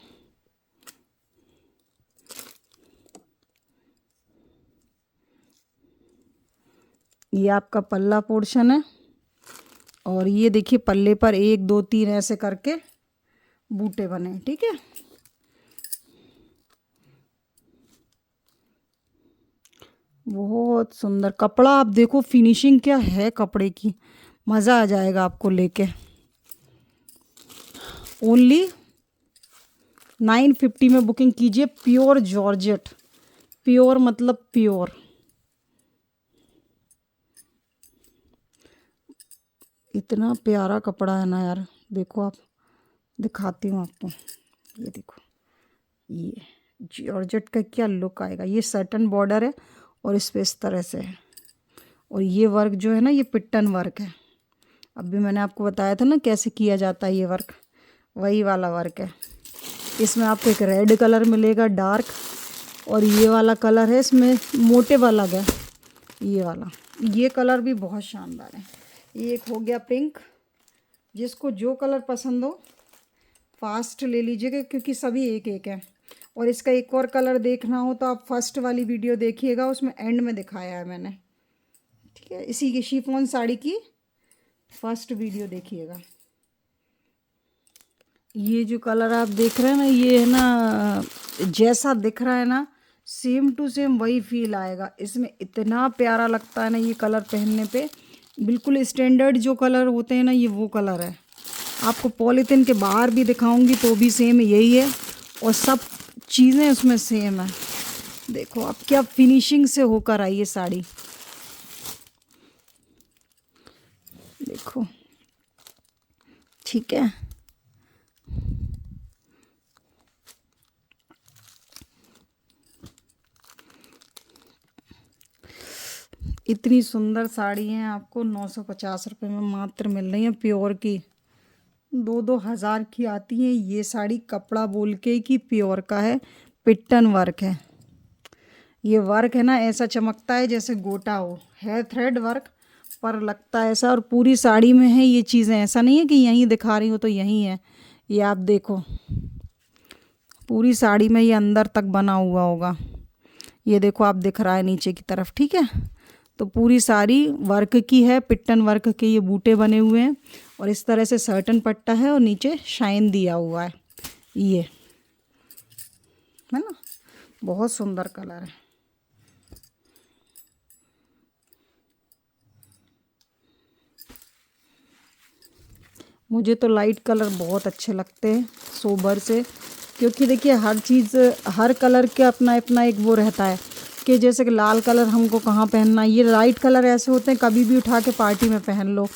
ये आपका पल्ला पोर्शन है, और ये देखिए पल्ले पर 1 2 3 ऐसे करके बूटे बने, ठीक है। बहुत सुंदर कपड़ा, आप देखो फिनिशिंग क्या है कपड़े की, मज़ा आ जाएगा आपको लेके। ओनली 950 में बुकिंग कीजिए। प्योर जॉर्जेट, प्योर मतलब प्योर। इतना प्यारा कपड़ा है ना यार, देखो आप, दिखाती हूँ आपको। ये देखो, ये जॉर्जेट का क्या लुक आएगा। ये सर्टन बॉर्डर है और इस पे इस तरह से है, और ये वर्क जो है ना, ये पिट्टन वर्क है। अभी मैंने आपको बताया था ना कैसे किया जाता है ये वर्क, वही वाला वर्क है। इसमें आपको एक रेड कलर मिलेगा डार्क, और ये वाला कलर है इसमें मोटे वाला है, ये वाला। ये कलर भी बहुत शानदार है। ये एक हो गया पिंक, जिसको जो कलर पसंद हो फास्ट ले लीजिएगा, क्योंकि सभी एक एक है। और इसका एक और कलर देखना हो तो आप फर्स्ट वाली वीडियो देखिएगा, उसमें एंड में दिखाया है मैंने, ठीक है। इसी की शिफॉन साड़ी की फर्स्ट वीडियो देखिएगा। ये जो कलर आप देख रहे हैं ना, ये है ना, जैसा दिख रहा है ना सेम टू सेम वही फील आएगा। इसमें इतना प्यारा लगता है ना ये कलर पहनने पे, बिल्कुल स्टैंडर्ड जो कलर होते हैं ना ये वो कलर है। आपको पॉलीथिन के बाहर भी दिखाऊंगी तो भी सेम यही है और सब चीज़ें उसमें सेम है। देखो अब क्या फिनिशिंग से होकर आई ये साड़ी, देखो ठीक है। इतनी सुंदर साड़ी हैं आपको 950 रुपये में मात्र मिल रही है, प्योर की। 2-2 हज़ार की आती है ये साड़ी। कपड़ा बोल के कि प्योर का है, पिट्टन वर्क है। ये वर्क है ना ऐसा चमकता है जैसे गोटा हो, है थ्रेड वर्क पर लगता है ऐसा। और पूरी साड़ी में है ये चीज़ें, ऐसा नहीं है कि यहीं दिखा रही हो तो यहीं है। ये आप देखो पूरी साड़ी में ये अंदर तक बना हुआ होगा। ये देखो आप दिख रहा है नीचे की तरफ, ठीक है। तो पूरी साड़ी वर्क की है, पिट्टन वर्क के ये बूटे बने हुए हैं और इस तरह से सर्टन पट्टा है और नीचे शाइन दिया हुआ है। ये है ना, बहुत सुंदर कलर है। मुझे तो लाइट कलर बहुत अच्छे लगते हैं सोबर से, क्योंकि देखिए हर चीज़ हर कलर के अपना अपना एक वो रहता है कि जैसे कि लाल कलर हमको कहाँ पहनना, ये लाइट कलर ऐसे होते हैं कभी भी उठा के पार्टी में पहन लो।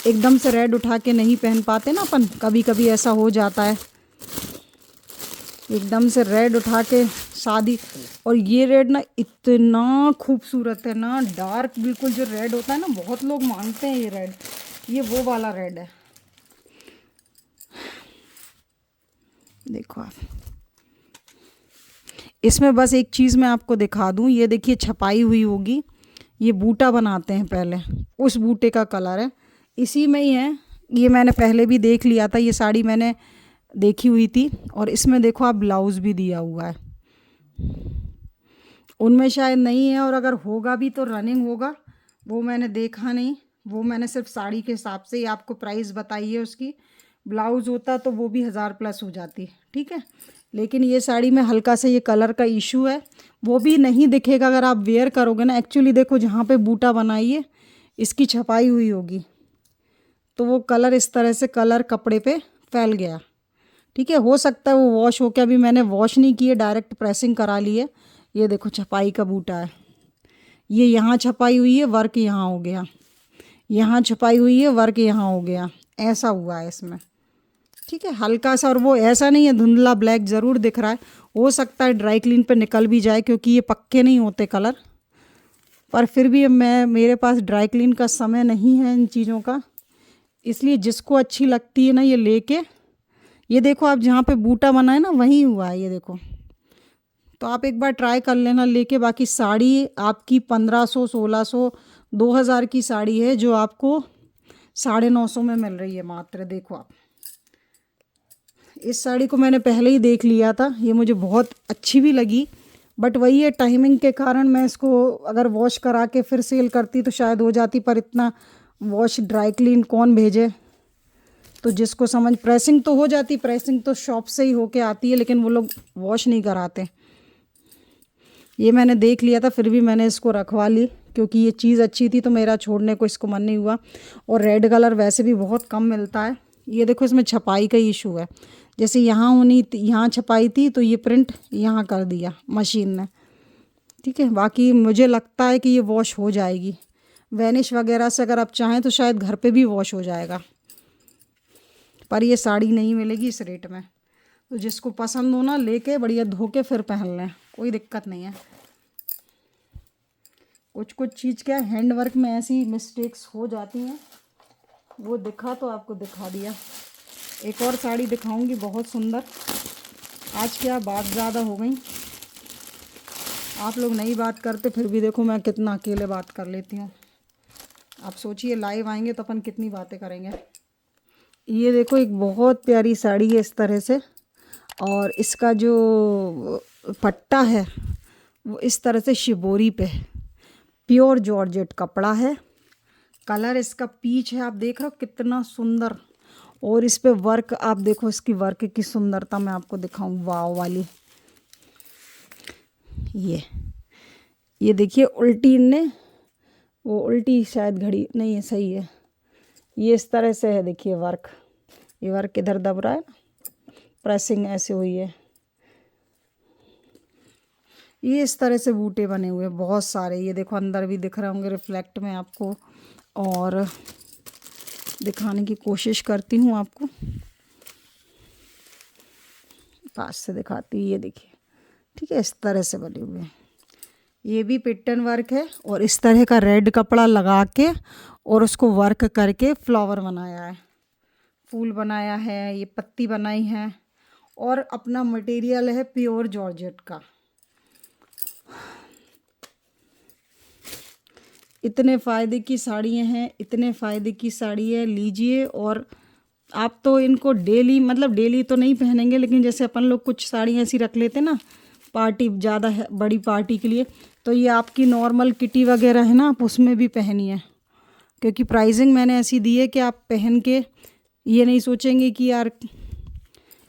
एकदम से रेड उठा के नहीं पहन पाते ना अपन, कभी कभी ऐसा हो जाता है एकदम से रेड उठा के शादी। और ये रेड ना इतना खूबसूरत है ना, डार्क बिल्कुल जो रेड होता है ना, बहुत लोग मांगते हैं ये रेड, ये वो वाला रेड है। देखो आप, इसमें बस एक चीज़ मैं आपको दिखा दूं, ये देखिए छपाई हुई होगी, ये बूटा बनाते हैं पहले, उस बूटे का कलर है, इसी में ही है। ये मैंने पहले भी देख लिया था, ये साड़ी मैंने देखी हुई थी। और इसमें देखो आप ब्लाउज़ भी दिया हुआ है, उनमें शायद नहीं है, और अगर होगा भी तो रनिंग होगा, वो मैंने देखा नहीं। वो मैंने सिर्फ साड़ी के हिसाब से ही आपको प्राइस बताई है उसकी। ब्लाउज़ होता तो वो भी 1000+ हो जाती, ठीक है। लेकिन ये साड़ी में हल्का सा ये कलर का इशू है, वो भी नहीं दिखेगा अगर आप वेयर करोगे ना। एक्चुअली देखो जहाँ पे बूटा बनाई है इसकी छपाई हुई होगी, तो वो कलर इस तरह से कलर कपड़े पे फैल गया, ठीक है। हो सकता है वो वॉश हो के, अभी मैंने वॉश नहीं किए, डायरेक्ट प्रेसिंग करा ली है। ये देखो छपाई का बूटा है, ये यहाँ छपाई हुई है, वर्क यहाँ हो गया, यहाँ छपाई हुई है, वर्क यहाँ हो गया, ऐसा हुआ है इसमें, ठीक है। हल्का सा, और वो ऐसा नहीं है धुंधला ब्लैक ज़रूर दिख रहा है। हो सकता है ड्राई क्लीन पे निकल भी जाए, क्योंकि ये पक्के नहीं होते कलर। पर फिर भी मेरे पास ड्राई क्लीन का समय नहीं है इन चीज़ों का, इसलिए जिसको अच्छी लगती है ना ये लेके। ये देखो आप जहाँ पे बूटा बना है ना वहीं हुआ है, ये देखो। तो आप एक बार ट्राई कर लेना लेके। बाकी साड़ी आपकी 1500, 1600, 2000 की साड़ी है जो आपको 950 में मिल रही है मात्र। देखो आप, इस साड़ी को मैंने पहले ही देख लिया था, ये मुझे बहुत अच्छी भी लगी, बट वही है टाइमिंग के कारण मैं इसको अगर वॉश करा के फिर सेल करती तो शायद हो जाती, पर इतना वॉश ड्राई क्लीन कौन भेजे। तो जिसको समझ, प्रेसिंग तो हो जाती, प्रेसिंग तो शॉप से ही होके आती है, लेकिन वो लोग वॉश नहीं कराते। ये मैंने देख लिया था, फिर भी मैंने इसको रखवा ली क्योंकि ये चीज़ अच्छी थी, तो मेरा छोड़ने को इसको मन नहीं हुआ। और रेड कलर वैसे भी बहुत कम मिलता है। ये देखो इसमें छपाई का इशू है, जैसे यहाँ होनी यहाँ छपाई थी तो ये प्रिंट यहाँ कर दिया मशीन ने, ठीक है। बाकी मुझे लगता है कि ये वॉश हो जाएगी, वैनिश वगैरह से अगर आप चाहें तो शायद घर पे भी वॉश हो जाएगा, पर ये साड़ी नहीं मिलेगी इस रेट में। तो जिसको पसंद हो ना लेके बढ़िया धो के फिर पहन लें, कोई दिक्कत नहीं है। कुछ कुछ चीज़ क्या हैंडवर्क में ऐसी मिस्टेक्स हो जाती हैं, वो दिखा तो आपको दिखा दिया। एक और साड़ी दिखाऊंगी बहुत सुंदर। आज क्या बात ज़्यादा हो गई, आप लोग नहीं बात करते, फिर भी देखो मैं कितना अकेले बात कर लेती हूँ। आप सोचिए लाइव आएंगे तो अपन कितनी बातें करेंगे। ये देखो एक बहुत प्यारी साड़ी है इस तरह से, और इसका जो पट्टा है वो इस तरह से शिबोरी पे, प्योर जॉर्जेट कपड़ा है। कलर इसका पीच है, आप देख रहे हो कितना सुंदर। और इस पे वर्क आप देखो, इसकी वर्क की सुंदरता मैं आपको दिखाऊं, वाव वाली। ये देखिए उल्टी, इनने वो उल्टी शायद घड़ी नहीं है, सही है। ये इस तरह से है, देखिए वर्क, ये वर्क इधर दब रहा है ना, प्रेसिंग ऐसे हुई है। ये इस तरह से बूटे बने हुए हैं बहुत सारे। ये देखो अंदर भी दिख रहे होंगे रिफ्लेक्ट में आपको, और दिखाने की कोशिश करती हूँ आपको, पास से दिखाती हूँ। ये देखिए, ठीक है, इस तरह से बने हुए हैं। ये भी पिट्टन वर्क है, और इस तरह का रेड कपड़ा लगा के और उसको वर्क करके फ्लावर बनाया है, फूल बनाया है, ये पत्ती बनाई है, और अपना मटेरियल है प्योर जॉर्जेट का। इतने फ़ायदे की साड़ियाँ हैं, इतने फ़ायदे की साड़ी है, लीजिए। और आप तो इनको डेली, मतलब डेली तो नहीं पहनेंगे, लेकिन जैसे अपन लोग कुछ साड़ियाँ ऐसी रख लेते ना पार्टी, ज़्यादा बड़ी पार्टी के लिए, तो ये आपकी नॉर्मल किटी वगैरह है ना, आप उसमें भी पहनिए। क्योंकि प्राइसिंग मैंने ऐसी दी है कि आप पहन के ये नहीं सोचेंगे कि यार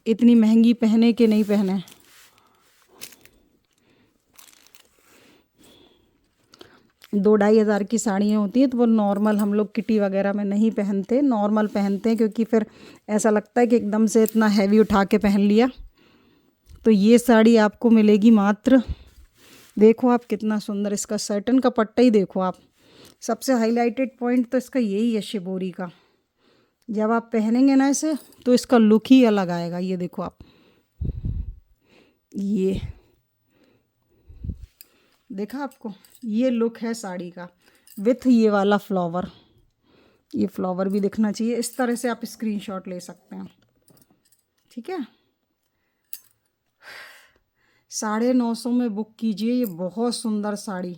इतनी महंगी पहने कि नहीं पहने। दो ढाई हज़ार की साड़ियाँ होती हैं, तो वो नॉर्मल हम लोग किटी वगैरह में नहीं पहनते, नॉर्मल पहनते हैं, क्योंकि फिर ऐसा लगता है कि एकदम से इतना हैवी उठा के पहन लिया। तो ये साड़ी आपको मिलेगी मात्र, देखो आप कितना सुंदर इसका सर्टन का पट्टा ही देखो आप। सबसे हाईलाइटेड पॉइंट तो इसका यही है शिबोरी का। जब आप पहनेंगे ना इसे, तो इसका लुक ही अलग आएगा। ये देखो आप, ये देखा आपको, ये लुक है साड़ी का विथ ये वाला फ्लावर। ये फ्लावर भी दिखना चाहिए। इस तरह से आप स्क्रीनशॉट ले सकते हैं, ठीक है। 950 में बुक कीजिए। ये बहुत सुंदर sari,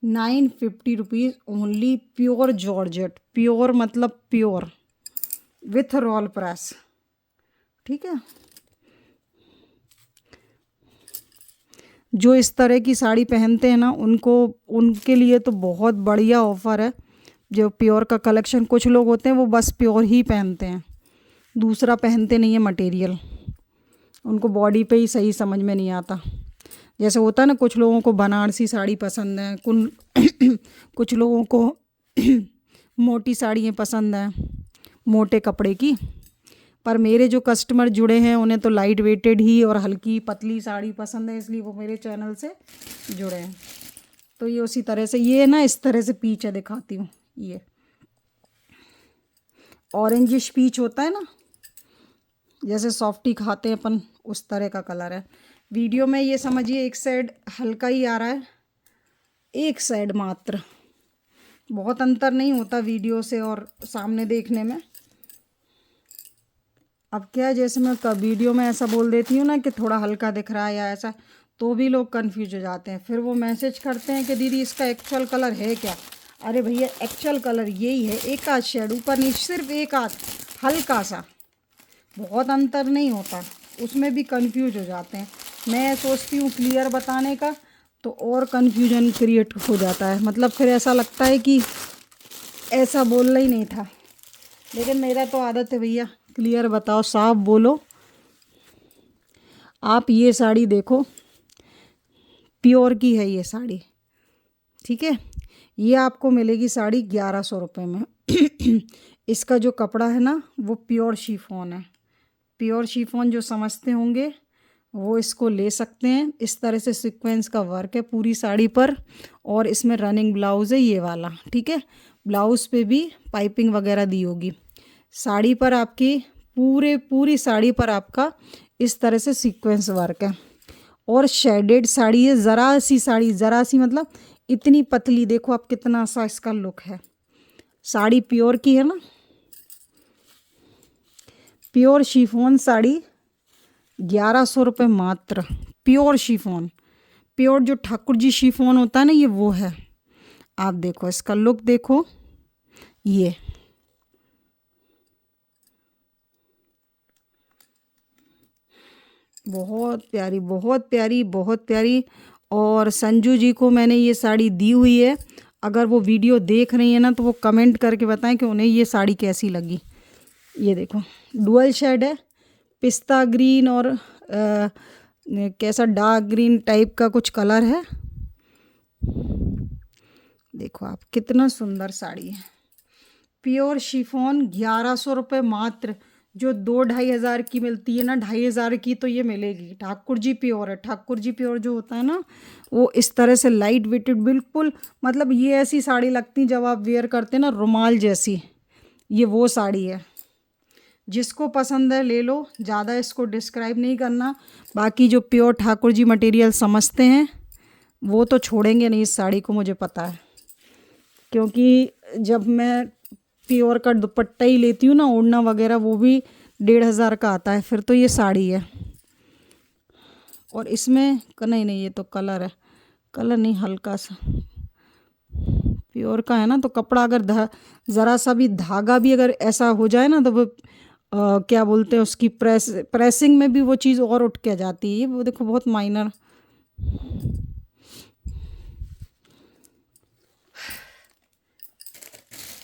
950 rupees only, pure georgette, pure मतलब प्योर, विथ रॉल प्रेस, ठीक है। जो इस तरह की साड़ी पहनते हैं ना, उनके लिए तो बहुत बढ़िया ऑफ़र है। जो प्योर का कलेक्शन, कुछ लोग होते हैं वो बस प्योर ही पहनते हैं, दूसरा पहनते नहीं है मटेरियल, उनको बॉडी पे ही सही समझ में नहीं आता। जैसे होता है ना, कुछ लोगों को बनारसी साड़ी पसंद है, कुछ लोगों को मोटी साड़ियाँ पसंद हैं, मोटे कपड़े की। पर मेरे जो कस्टमर जुड़े हैं उन्हें तो लाइट वेटेड ही और हल्की पतली साड़ी पसंद है, इसलिए वो मेरे चैनल से जुड़े हैं। तो ये उसी तरह से, ये ना इस तरह से पीच है, दिखाती हूँ। ये ऑरेंजिश पीच होता है ना, जैसे सॉफ्टी खाते हैं अपन, उस तरह का कलर है। वीडियो में ये समझिए एक साइड हल्का ही आ रहा है, एक साइड मात्र, बहुत अंतर नहीं होता वीडियो से और सामने देखने में। अब क्या है, जैसे मैं वीडियो में ऐसा बोल देती हूँ ना कि थोड़ा हल्का दिख रहा है या ऐसा, तो भी लोग कंफ्यूज हो जाते हैं। फिर वो मैसेज करते हैं कि दीदी इसका एक्चुअल कलर है क्या। अरे भैया, एक्चुअल कलर यही है, एक आध शेड ऊपर नीचे, सिर्फ एक आध हल्का सा, बहुत अंतर नहीं होता। उसमें भी कंफ्यूज हो जाते हैं। मैं सोचती हूँ क्लियर बताने का, तो और कन्फ्यूजन क्रिएट हो जाता है। मतलब फिर ऐसा लगता है कि ऐसा बोलना ही नहीं था। लेकिन मेरा तो आदत है भैया, क्लियर बताओ, साफ बोलो। आप ये साड़ी देखो, प्योर की है ये साड़ी, ठीक है। ये आपको मिलेगी साड़ी 1100 रुपये में। इसका जो कपड़ा है ना, वो प्योर शिफॉन है। प्योर शिफॉन जो समझते होंगे वो इसको ले सकते हैं। इस तरह से सीक्वेंस का वर्क है पूरी साड़ी पर, और इसमें रनिंग ब्लाउज़ है ये वाला, ठीक है। ब्लाउज़ पे भी पाइपिंग वगैरह दी होगी। साड़ी पर आपकी पूरी साड़ी पर आपका इस तरह से सीक्वेंस वर्क है, और शेडेड साड़ी है। ज़रा सी मतलब इतनी पतली, देखो आप कितना सा इसका लुक है। साड़ी प्योर की है ना, प्योर शिफॉन साड़ी 1100 रुपये मात्र, प्योर शिफॉन। प्योर जो ठाकुर जी शिफॉन होता है ना, ये वो है। आप देखो इसका लुक, देखो ये बहुत प्यारी, बहुत प्यारी, बहुत प्यारी। और संजू जी को मैंने ये साड़ी दी हुई है। अगर वो वीडियो देख रही है ना, तो वो कमेंट करके बताएं कि उन्हें ये साड़ी कैसी लगी। ये देखो डुअल शेड है, पिस्ता ग्रीन और कैसा डार्क ग्रीन टाइप का कुछ कलर है। देखो आप, कितना सुंदर साड़ी है। प्योर शिफॉन, 1100 रुपये मात्र। जो 2-2.5 हज़ार की मिलती है ना, 2.5 हज़ार की तो ये मिलेगी। ठाकुर जी प्योर है। ठाकुर जी प्योर जो होता है ना, वो इस तरह से लाइट वेटेड, बिल्कुल मतलब ये ऐसी साड़ी लगती जब आप वेयर करते हैं ना, रुमाल जैसी। ये वो साड़ी है। जिसको पसंद है ले लो, ज़्यादा इसको डिस्क्राइब नहीं करना। बाकी जो प्योर ठाकुर जी मटेरियल समझते हैं वो तो छोड़ेंगे नहीं इस साड़ी को, मुझे पता है। क्योंकि जब मैं प्योर का दुपट्टा ही लेती हूँ ना, ओढ़ना वगैरह, वो भी 1.5 हज़ार का आता है। फिर तो ये साड़ी है। और इसमें नहीं, ये तो कलर है। कलर नहीं, हल्का सा प्योर का है ना, तो कपड़ा अगर ज़रा सा भी धागा भी अगर ऐसा हो जाए ना, तो वो क्या बोलते हैं उसकी, प्रेसिंग में भी वो चीज़ और उठ के जाती है। वो देखो, बहुत माइनर।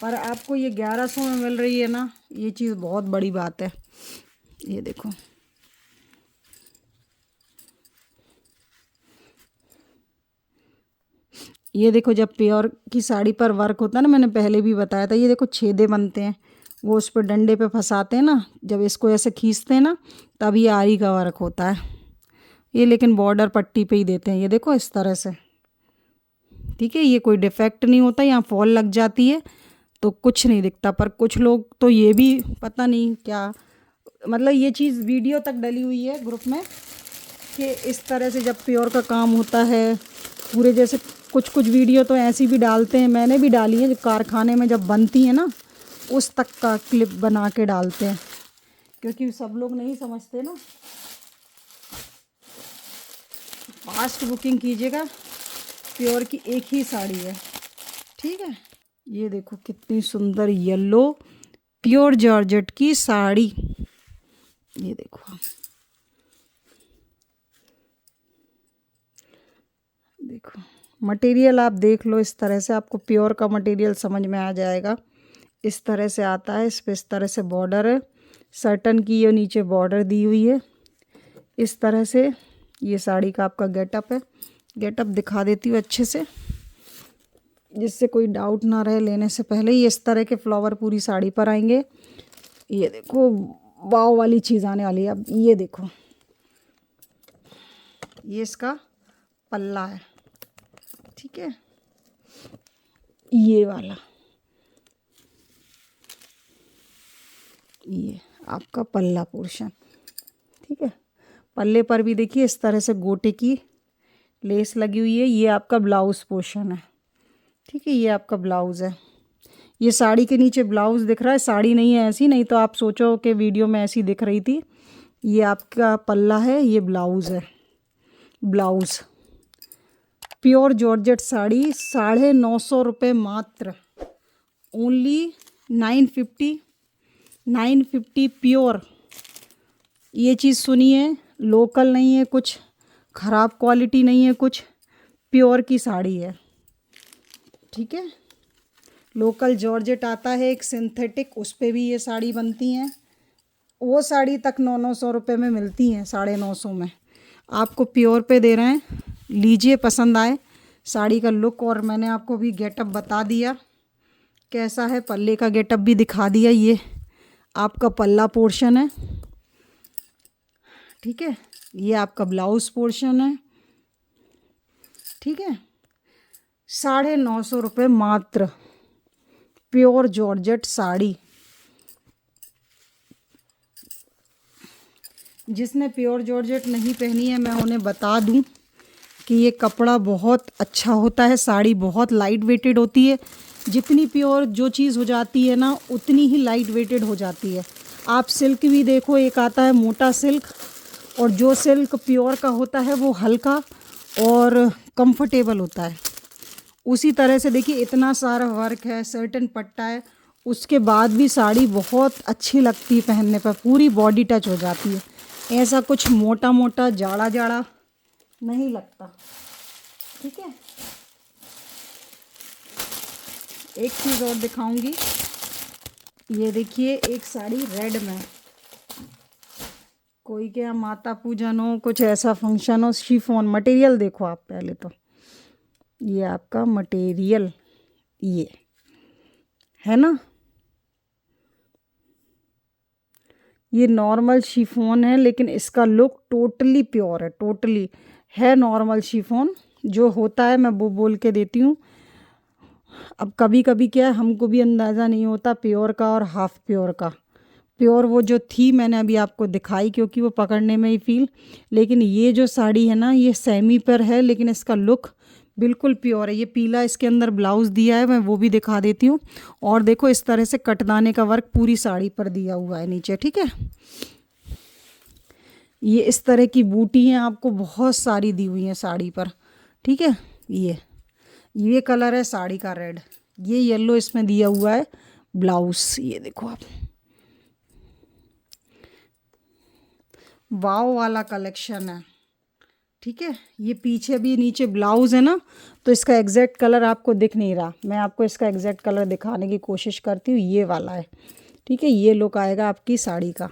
पर आपको ये 1100 में मिल रही है ना, ये चीज़ बहुत बड़ी बात है। ये देखो, ये देखो, जब प्योर की साड़ी पर वर्क होता है ना, मैंने पहले भी बताया था, ये देखो छेदे बनते हैं, वो उस पर डंडे पे फंसाते हैं ना, जब इसको ऐसे खींचते हैं ना, तब ये आरी का वर्क होता है। ये लेकिन बॉर्डर पट्टी पे ही देते हैं, ये देखो इस तरह से। ठीक है, ये कोई डिफेक्ट नहीं होता। यहाँ फॉल लग जाती है तो कुछ नहीं दिखता। पर कुछ लोग तो ये भी पता नहीं क्या, मतलब ये चीज़ वीडियो तक डली हुई है ग्रुप में कि इस तरह से जब प्योर का काम होता है पूरे, जैसे कुछ कुछ वीडियो तो ऐसी भी डालते हैं, मैंने भी डाली है, जो कारखाने में जब बनती है ना, उस तक का क्लिप बना के डालते हैं। क्योंकि सब लोग नहीं समझते ना। फास्ट बुकिंग कीजिएगा, प्योर की एक ही साड़ी है। ठीक है, ये देखो कितनी सुंदर येलो प्योर जॉर्जेट की साड़ी। ये देखो, देखो मटेरियल आप देख लो। इस तरह से आपको प्योर का मटेरियल समझ में आ जाएगा। इस तरह से आता है, इस पर इस तरह से बॉर्डर है, सर्टन की ये नीचे बॉर्डर दी हुई है। इस तरह से ये साड़ी का आपका गेटअप है। गेटअप दिखा देती हूँ अच्छे से, जिससे कोई डाउट ना रहे लेने से पहले। ये इस तरह के फ्लावर पूरी साड़ी पर आएंगे। ये देखो, वाव वाली चीज़ आने वाली है। अब ये देखो, ये इसका पल्ला है। ठीक है, ये वाला, ये आपका पल्ला पोर्शन। ठीक है, पल्ले पर भी देखिए इस तरह से गोटे की लेस लगी हुई है। ये आपका ब्लाउज़ पोर्शन है। ठीक है, ये आपका ब्लाउज़ है। ये साड़ी के नीचे ब्लाउज़ दिख रहा है, साड़ी नहीं है ऐसी, नहीं तो आप सोचो कि वीडियो में ऐसी दिख रही थी। ये आपका पल्ला है, ये ब्लाउज़ है। ब्लाउज़ प्योर जॉर्जेट साड़ी, 950 रुपये मात्र। Only 950 pure. ये चीज़ सुनिए, लोकल नहीं है कुछ, ख़राब क्वालिटी नहीं है कुछ, प्योर की साड़ी है। ठीक है, लोकल जॉर्जेट आता है एक सिंथेटिक, उस पर भी ये साड़ी बनती हैं। वो साड़ी तक 900 रुपये में मिलती हैं, 950 में। आपको प्योर पे दे रहे हैं, लीजिए, पसंद आए साड़ी का लुक। और मैंने आपको भी गेटअप बता दिया कैसा है, पल्ले का गेटअप भी दिखा दिया। ये आपका पल्ला पोर्शन है। ठीक है, ये आपका ब्लाउज़ पोर्शन है। ठीक है, 950 रुपये मात्र, प्योर जॉर्जेट साड़ी। जिसने प्योर जॉर्जेट नहीं पहनी है, मैं उन्हें बता दूं कि ये कपड़ा बहुत अच्छा होता है, साड़ी बहुत लाइट वेटेड होती है। जितनी प्योर जो चीज़ हो जाती है ना, उतनी ही लाइट वेटेड हो जाती है। आप सिल्क भी देखो, एक आता है मोटा सिल्क, और जो सिल्क प्योर का होता है वो हल्का और कंफर्टेबल होता है। उसी तरह से देखिए, इतना सारा वर्क है, सर्टन पट्टा है, उसके बाद भी साड़ी बहुत अच्छी लगती है पहनने पर, पूरी बॉडी टच हो जाती है। ऐसा कुछ मोटा मोटा जाड़ा जाड़ा नहीं लगता। ठीक है, एक चीज़ और दिखाऊंगी। ये देखिए, एक साड़ी रेड में, कोई के यहाँ माता पूजन हो, कुछ ऐसा फंक्शन हो, शिफॉन मटेरियल देखो आप पहले तो। ये आपका मटेरियल ये है ना, ये नॉर्मल शिफॉन है, लेकिन इसका लुक टोटली प्योर है, टोटली है नॉर्मल शिफॉन जो होता है, मैं वो बोल के देती हूँ। अब कभी कभी क्या है, हमको भी अंदाज़ा नहीं होता प्योर का और हाफ प्योर का। प्योर वो जो थी मैंने अभी आपको दिखाई, क्योंकि वो पकड़ने में ही फील। लेकिन ये जो साड़ी है ना, ये सेमी पर है, लेकिन इसका लुक बिल्कुल प्योर है। ये पीला इसके अंदर ब्लाउज़ दिया है, मैं वो भी दिखा देती हूँ। और देखो इस तरह से कटदाने का वर्क पूरी साड़ी पर दिया हुआ है नीचे, ठीक है। ये इस तरह की बूटी हैं आपको बहुत सारी दी हुई हैं साड़ी पर, ठीक है। ये कलर है साड़ी का रेड, ये येलो इसमें दिया हुआ है ब्लाउज़, ये देखो आप, वाव वाला कलेक्शन है, ठीक है। ये पीछे भी नीचे ब्लाउज़ है ना, तो इसका एग्जैक्ट कलर आपको दिख नहीं रहा, मैं आपको इसका एग्जैक्ट कलर दिखाने की कोशिश करती हूँ। ये वाला है, ठीक है। ये लुक आएगा आपकी साड़ी का,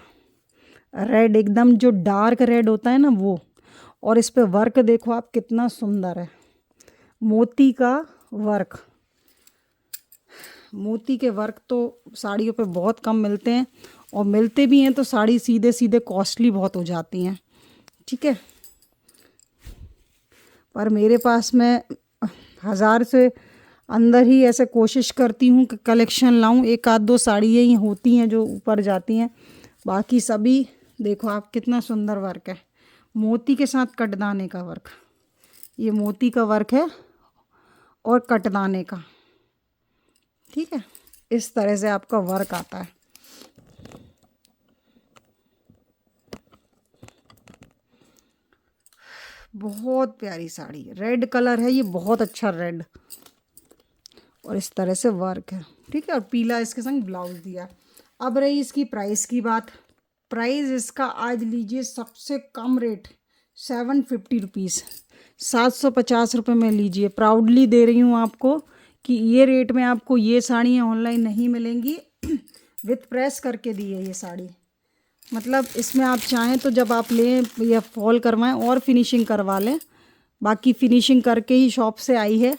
रेड एकदम जो डार्क रेड होता है ना वो। और इस पे वर्क देखो आप कितना सुंदर है, मोती का वर्क। मोती के वर्क तो साड़ियों पे बहुत कम मिलते हैं, और मिलते भी हैं तो साड़ी सीधे सीधे कॉस्टली बहुत हो जाती हैं, ठीक है। पर मेरे पास मैं 1000 से अंदर ही ऐसे कोशिश करती हूँ कि कलेक्शन लाऊं। एक आध दो साड़ियाँ ही होती हैं जो ऊपर जाती हैं, बाकी सभी देखो आप कितना सुंदर वर्क है, मोती के साथ कटदाने का वर्क। ये मोती का वर्क है और कटदाने का, ठीक है। इस तरह से आपका वर्क आता है। बहुत प्यारी साड़ी, रेड कलर है ये, बहुत अच्छा रेड, और इस तरह से वर्क है, ठीक है। और पीला इसके संग ब्लाउज दिया। अब रही इसकी प्राइस की बात। प्राइस इसका आज लीजिए सबसे कम रेट 750 रुपीज़, 750 रुपये में लीजिए। प्राउडली दे रही हूँ आपको कि ये रेट में आपको ये साड़ियाँ ऑनलाइन नहीं मिलेंगी। विथ प्रेस करके दी है ये साड़ी, मतलब इसमें आप चाहें तो जब आप लें या फॉल करवाएं और फिनिशिंग करवा लें, बाकी फिनिशिंग करके ही शॉप से आई है।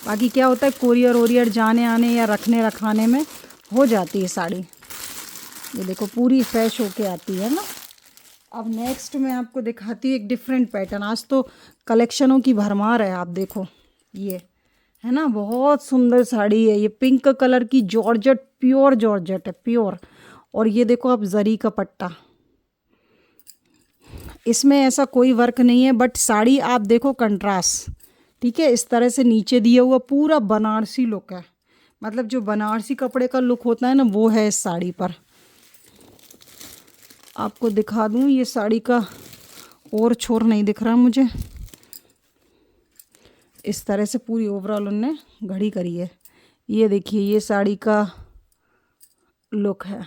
बाकी क्या होता है, कोरियर वोरियर जाने आने या रखने रखाने में हो जाती है साड़ी। ये देखो पूरी फ्रेश होके आती है ना। अब नेक्स्ट मैं आपको दिखाती हूँ एक डिफरेंट पैटर्न। आज तो कलेक्शनों की भरमार है, आप देखो ये है ना, बहुत सुंदर साड़ी है। ये पिंक कलर की जॉर्जेट, प्योर जॉर्जेट है, प्योर। और ये देखो आप जरी का पट्टा, इसमें ऐसा कोई वर्क नहीं है, बट साड़ी आप देखो कंट्रास्ट, ठीक है। इस तरह से नीचे दिया हुआ पूरा बनारसी लुक है, मतलब जो बनारसी कपड़े का लुक होता है ना वो है इस साड़ी पर। आपको दिखा दूं ये साड़ी का और छोर नहीं दिख रहा मुझे। इस तरह से पूरी ओवरऑल उनने घड़ी करी है। ये देखिए ये साड़ी का लुक है,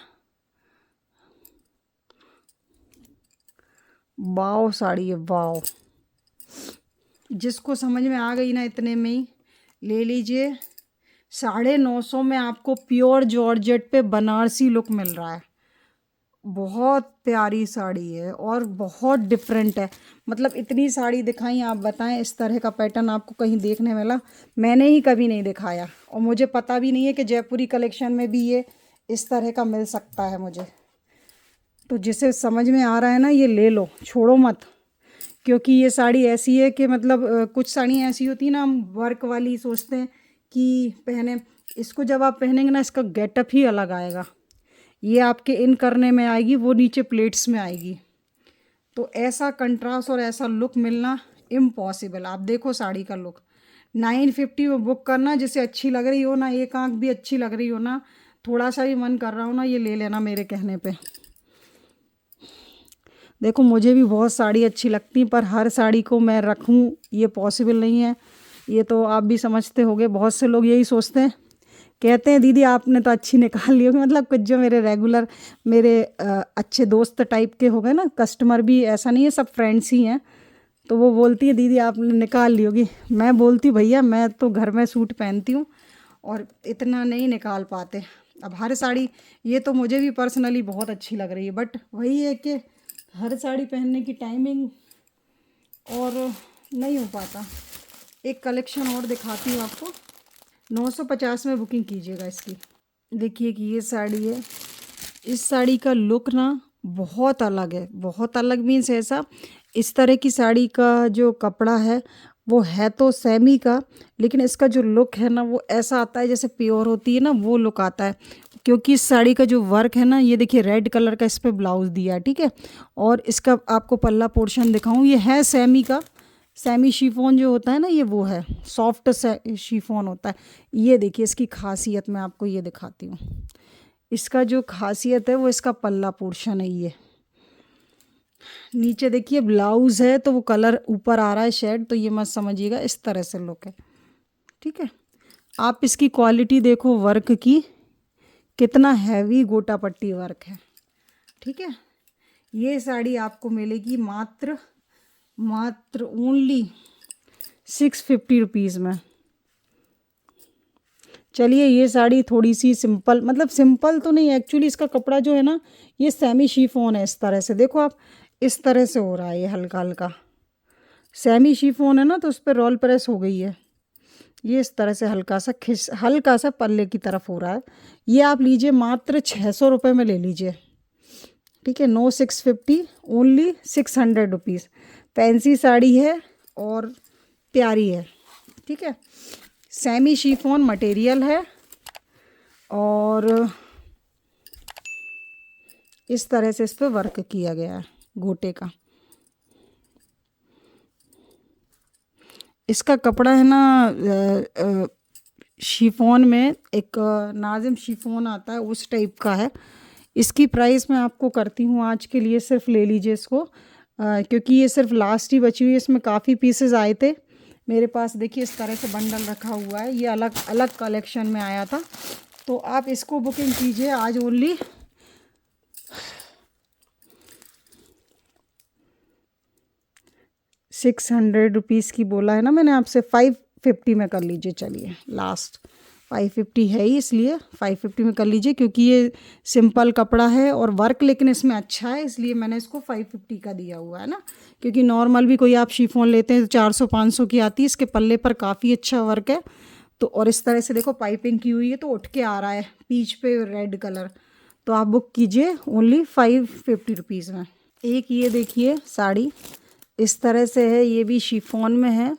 वाव साड़ी है, वाव। जिसको समझ में आ गई ना इतने में ही ले लीजिए। 950 में आपको प्योर जॉर्जेट पे बनारसी लुक मिल रहा है। बहुत प्यारी साड़ी है और बहुत डिफरेंट है। मतलब इतनी साड़ी दिखाई, आप बताएं इस तरह का पैटर्न आपको कहीं देखने मिला? मैंने ही कभी नहीं दिखाया, और मुझे पता भी नहीं है कि जयपुरी कलेक्शन में भी ये इस तरह का मिल सकता है मुझे। तो जिसे समझ में आ रहा है ना ये ले लो, छोड़ो मत। क्योंकि ये साड़ी ऐसी है कि मतलब कुछ साड़ियाँ ऐसी होती हैं ना, हम वर्क वाली सोचते हैं कि पहने, इसको जब आप पहनेंगे ना इसका गेटअप ही अलग आएगा। ये आपके इन करने में आएगी, वो नीचे प्लेट्स में आएगी। तो ऐसा कंट्रास्ट और ऐसा लुक मिलना इम्पॉसिबल। आप देखो साड़ी का लुक। 950 में बुक करना, जिसे अच्छी लग रही हो ना, एक आंख भी अच्छी लग रही हो ना, थोड़ा सा भी मन कर रहा हो ना, ये ले लेना मेरे कहने पे। देखो मुझे भी बहुत साड़ी अच्छी लगती, पर हर साड़ी को मैं रखूं ये पॉसिबल नहीं है। ये तो आप भी समझते होंगे, बहुत से लोग यही सोचते हैं, कहते हैं दीदी आपने तो अच्छी निकाल ली होगी। मतलब कुछ जो मेरे रेगुलर मेरे अच्छे दोस्त टाइप के हो गए ना, कस्टमर भी, ऐसा नहीं है सब फ्रेंड्स ही हैं, तो वो बोलती है दीदी आपने निकाल ली होगी। मैं बोलती हूँ भैया मैं तो घर में सूट पहनती हूँ और इतना नहीं निकाल पाते। अब हर साड़ी, ये तो मुझे भी पर्सनली बहुत अच्छी लग रही है, बट वही है कि हर साड़ी पहनने की टाइमिंग और नहीं हो पाता। एक कलेक्शन और दिखाती हूँ आपको। 950 में बुकिंग कीजिएगा इसकी। देखिए कि ये साड़ी है। इस साड़ी का लुक ना बहुत अलग है, बहुत अलग मीन्स ऐसा, इस तरह की साड़ी का जो कपड़ा है वो है तो सेमी का, लेकिन इसका जो लुक है ना वो ऐसा आता है जैसे प्योर होती है ना, वो लुक आता है। क्योंकि इस साड़ी का जो वर्क है ना, ये देखिए रेड कलर का इस पर ब्लाउज दिया है, ठीक है। और इसका आपको पल्ला पोर्शन दिखाऊं, ये है सेमी का। सेमी शिफॉन जो होता है ना, ये वो है, सॉफ्ट शिफॉन होता है। ये देखिए इसकी खासियत मैं आपको ये दिखाती हूँ। इसका जो खासियत है वो इसका पल्ला पोर्शन है। ये नीचे देखिए ब्लाउज है तो वो कलर ऊपर आ रहा है शेड, तो ये मत समझिएगा, इस तरह से लुक है, ठीक है। आप इसकी क्वालिटी देखो वर्क की, कितना हैवी गोटा पट्टी वर्क है, ठीक है। ये साड़ी आपको मिलेगी मात्र ओनली 650 रुपीज़ में। चलिए ये साड़ी थोड़ी सी सिंपल, मतलब सिंपल तो नहीं, एक्चुअली इसका कपड़ा जो है ना ये सेमी शिफॉन है। इस तरह से देखो आप, इस तरह से हो रहा है, ये हल्का हल्का सेमी शिफॉन है ना, तो उस पर रोल प्रेस हो गई है। ये इस तरह से हल्का सा हल्का सा पल्ले की तरफ हो रहा है। ये आप लीजिए मात्र 600 रुपये में ले लीजिए, ठीक है। No 650, only 600 rupees. Fancy sari है और प्यारी है, ठीक है। सेमी शिफॉन मटेरियल है और इस तरह से इस पर वर्क किया गया है गोटे का। इसका कपड़ा है ना शिफॉन में एक नाजिम शिफॉन आता है, उस टाइप का है। इसकी प्राइस मैं आपको करती हूँ आज के लिए, सिर्फ ले लीजिए इसको, क्योंकि ये सिर्फ लास्ट ही बची हुई है। इसमें काफ़ी पीसेस आए थे मेरे पास। देखिए इस तरह से बंडल रखा हुआ है, ये अलग अलग कलेक्शन में आया था, तो आप इसको बुकिंग कीजिए आज ओनली 600 रुपीज़ की बोला है ना मैंने आपसे, 550 में कर लीजिए। चलिए लास्ट 550 है ही, इसलिए 550 में कर लीजिए, क्योंकि ये सिंपल कपड़ा है और वर्क लेकिन इसमें अच्छा है, इसलिए मैंने इसको 550 का दिया हुआ है ना। क्योंकि नॉर्मल भी कोई आप शिफॉन लेते हैं तो 400-500 की आती है, इसके पल्ले पर काफ़ी अच्छा वर्क है। तो और इस तरह से देखो पाइपिंग की हुई है, तो उठ के आ रहा है पीच पे रेड कलर। तो आप बुक कीजिए ओनली 550 रुपीज़ में। एक ये देखिए साड़ी इस तरह से है, ये भी शिफॉन में है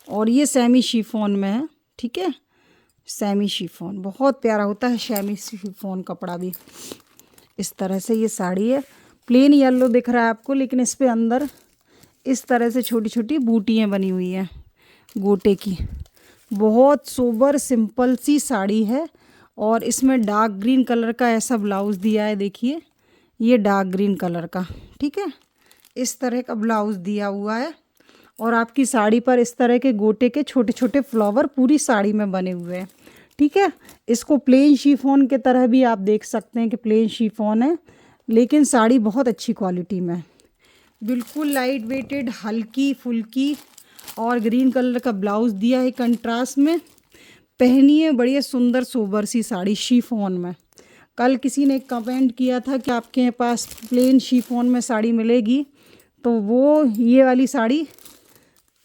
और ये सेमी शिफॉन में है, ठीक है। सेमी शिफॉन बहुत प्यारा होता है, सेमी शिफॉन कपड़ा भी। इस तरह से ये साड़ी है, प्लेन येलो दिख रहा है आपको, लेकिन इस पे अंदर इस तरह से छोटी छोटी बूटियाँ बनी हुई हैं गोटे की। बहुत सोबर सिंपल सी साड़ी है और इसमें डार्क ग्रीन कलर का ऐसा ब्लाउज़ दिया है, देखिए ये डार्क ग्रीन कलर का, ठीक है। इस तरह का ब्लाउज़ दिया हुआ है और आपकी साड़ी पर इस तरह के गोटे के छोटे छोटे फ्लावर पूरी साड़ी में बने हुए हैं, ठीक है। इसको प्लेन शिफॉन के तरह भी आप देख सकते हैं कि प्लेन शिफॉन है, लेकिन साड़ी बहुत अच्छी क्वालिटी में है, बिल्कुल लाइट वेटेड, हल्की फुल्की, और ग्रीन कलर का ब्लाउज़ दिया है कंट्रास्ट में। पहनिए बढ़िया सुंदर सोबर सी साड़ी शिफॉन में। कल किसी ने कमेंट किया था कि आपके पास प्लेन शिफॉन में साड़ी मिलेगी, तो वो ये वाली साड़ी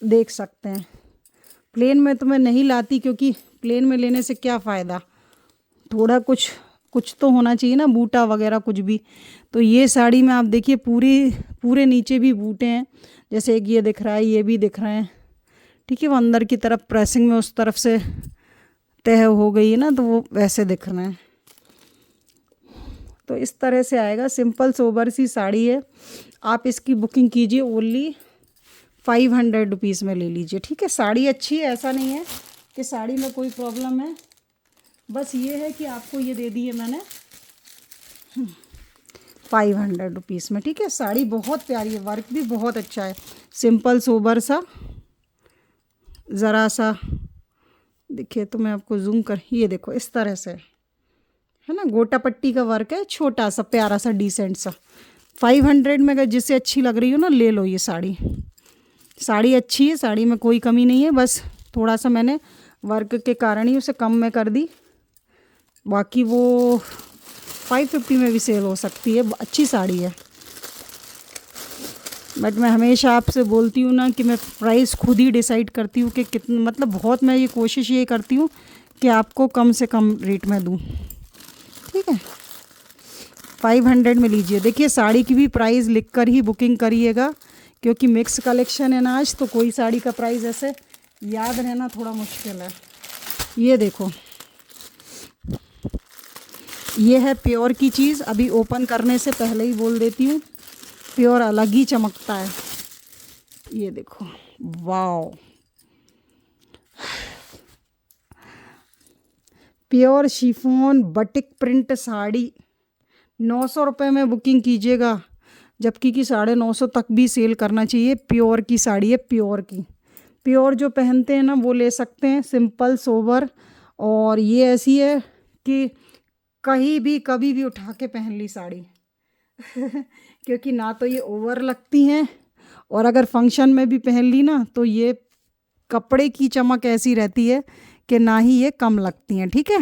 देख सकते हैं। प्लेन में तो मैं नहीं लाती, क्योंकि प्लेन में लेने से क्या फ़ायदा, थोड़ा कुछ तो होना चाहिए ना, बूटा वगैरह कुछ भी। तो ये साड़ी में आप देखिए पूरे नीचे भी बूटे हैं, जैसे एक ये दिख रहा है, ये भी दिख रहे हैं, ठीक है। वो अंदर की तरफ प्रेसिंग में उस तरफ से तह हो गई है ना, तो वो वैसे दिख रहे हैं। तो इस तरह से आएगा, सिंपल सोबर सी साड़ी है। आप इसकी बुकिंग कीजिए ओनली 500 रुपीज़ में ले लीजिए, ठीक है। साड़ी अच्छी है, ऐसा नहीं है कि साड़ी में कोई प्रॉब्लम है, बस ये है कि आपको ये दे दी है मैंने 500 रुपीज़ में, ठीक है। साड़ी बहुत प्यारी है, वर्क भी बहुत अच्छा है, सिंपल सोबर सा। ज़रा सा देखिए तो मैं आपको जूम कर, ये देखो इस तरह से है ना, गोटा पट्टी का वर्क है, छोटा सा प्यारा सा डिसेंट सा। 500 में अगर जिसे अच्छी लग रही हो ना, ले लो ये साड़ी। साड़ी अच्छी है, साड़ी में कोई कमी नहीं है, बस थोड़ा सा मैंने वर्क के कारण ही उसे कम में कर दी। बाकी वो 550 में भी सेल हो सकती है, अच्छी साड़ी है। बट मैं हमेशा आपसे बोलती हूँ ना कि मैं प्राइस खुद ही डिसाइड करती हूँ कि कितना, मतलब बहुत मैं ये कोशिश ये करती हूँ कि आपको कम से कम रेट में दूँ। ठीक है, 500 में लीजिए। देखिए साड़ी की भी प्राइस लिख कर ही बुकिंग करिएगा, क्योंकि मिक्स कलेक्शन है ना आज, तो कोई साड़ी का प्राइस ऐसे याद रहना थोड़ा मुश्किल है। ये देखो, ये है प्योर की चीज़। अभी ओपन करने से पहले ही बोल देती हूँ, प्योर अलग ही चमकता है। ये देखो, wow, pure chiffon batik print sari 900 रुपये में बुकिंग कीजिएगा, जबकि कि 950 तक भी सेल करना चाहिए। प्योर की साड़ी है, प्योर की। प्योर जो पहनते हैं ना वो ले सकते हैं, सिंपल सोबर। और ये ऐसी है कि कहीं भी कभी भी उठा के पहन ली साड़ी क्योंकि ना तो ये ओवर लगती हैं, और अगर फंक्शन में भी पहन ली ना तो ये कपड़े की चमक ऐसी रहती है कि ना ही ये कम लगती हैं। ठीक है,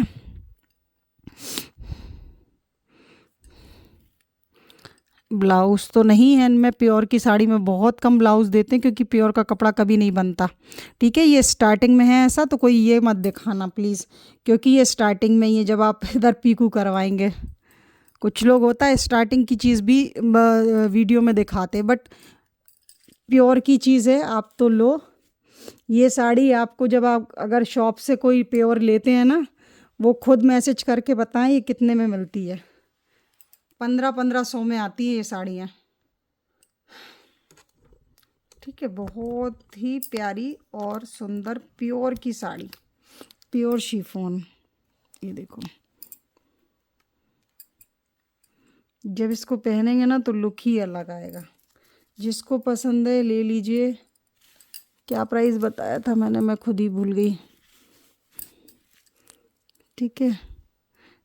ब्लाउज़ तो नहीं है इनमें, प्योर की साड़ी में बहुत कम ब्लाउज़ देते हैं, क्योंकि प्योर का कपड़ा कभी नहीं बनता। ठीक है, ये स्टार्टिंग में है ऐसा, तो कोई ये मत दिखाना प्लीज़, क्योंकि ये स्टार्टिंग में ही है, जब आप इधर पीकू करवाएंगे। कुछ लोग होता है स्टार्टिंग की चीज़ भी वीडियो में दिखाते, बट प्योर की चीज़ है, आप तो लो। ये साड़ी आपको जब आप अगर शॉप से कोई प्योर लेते हैं ना, वो खुद मैसेज करके बताएं ये कितने में मिलती है। 1500 में आती है ये साड़ियाँ। ठीक है, बहुत ही प्यारी और सुंदर प्योर की साड़ी, प्योर शिफॉन। ये देखो, जब इसको पहनेंगे ना तो लुक ही अलग आएगा। जिसको पसंद है ले लीजिए। क्या प्राइस बताया था मैंने, मैं खुद ही भूल गई। ठीक है,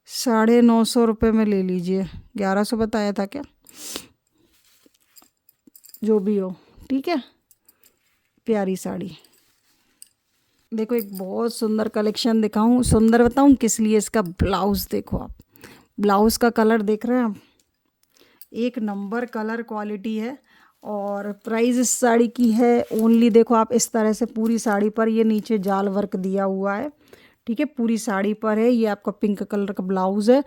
950 रुपये में ले लीजिए। 1100 बताया था क्या, जो भी हो। ठीक है, प्यारी साड़ी। देखो एक बहुत सुंदर कलेक्शन दिखाऊं, सुंदर बताऊं किस लिए, इसका ब्लाउज़ देखो आप। ब्लाउज़ का कलर देख रहे हैं आप, एक नंबर कलर क्वालिटी है। और प्राइस इस साड़ी की है ओनली, देखो आप इस तरह से पूरी साड़ी पर ये नीचे जाल वर्क दिया हुआ है। ठीक है, पूरी साड़ी पर है। ये आपका पिंक कलर का ब्लाउज़ है,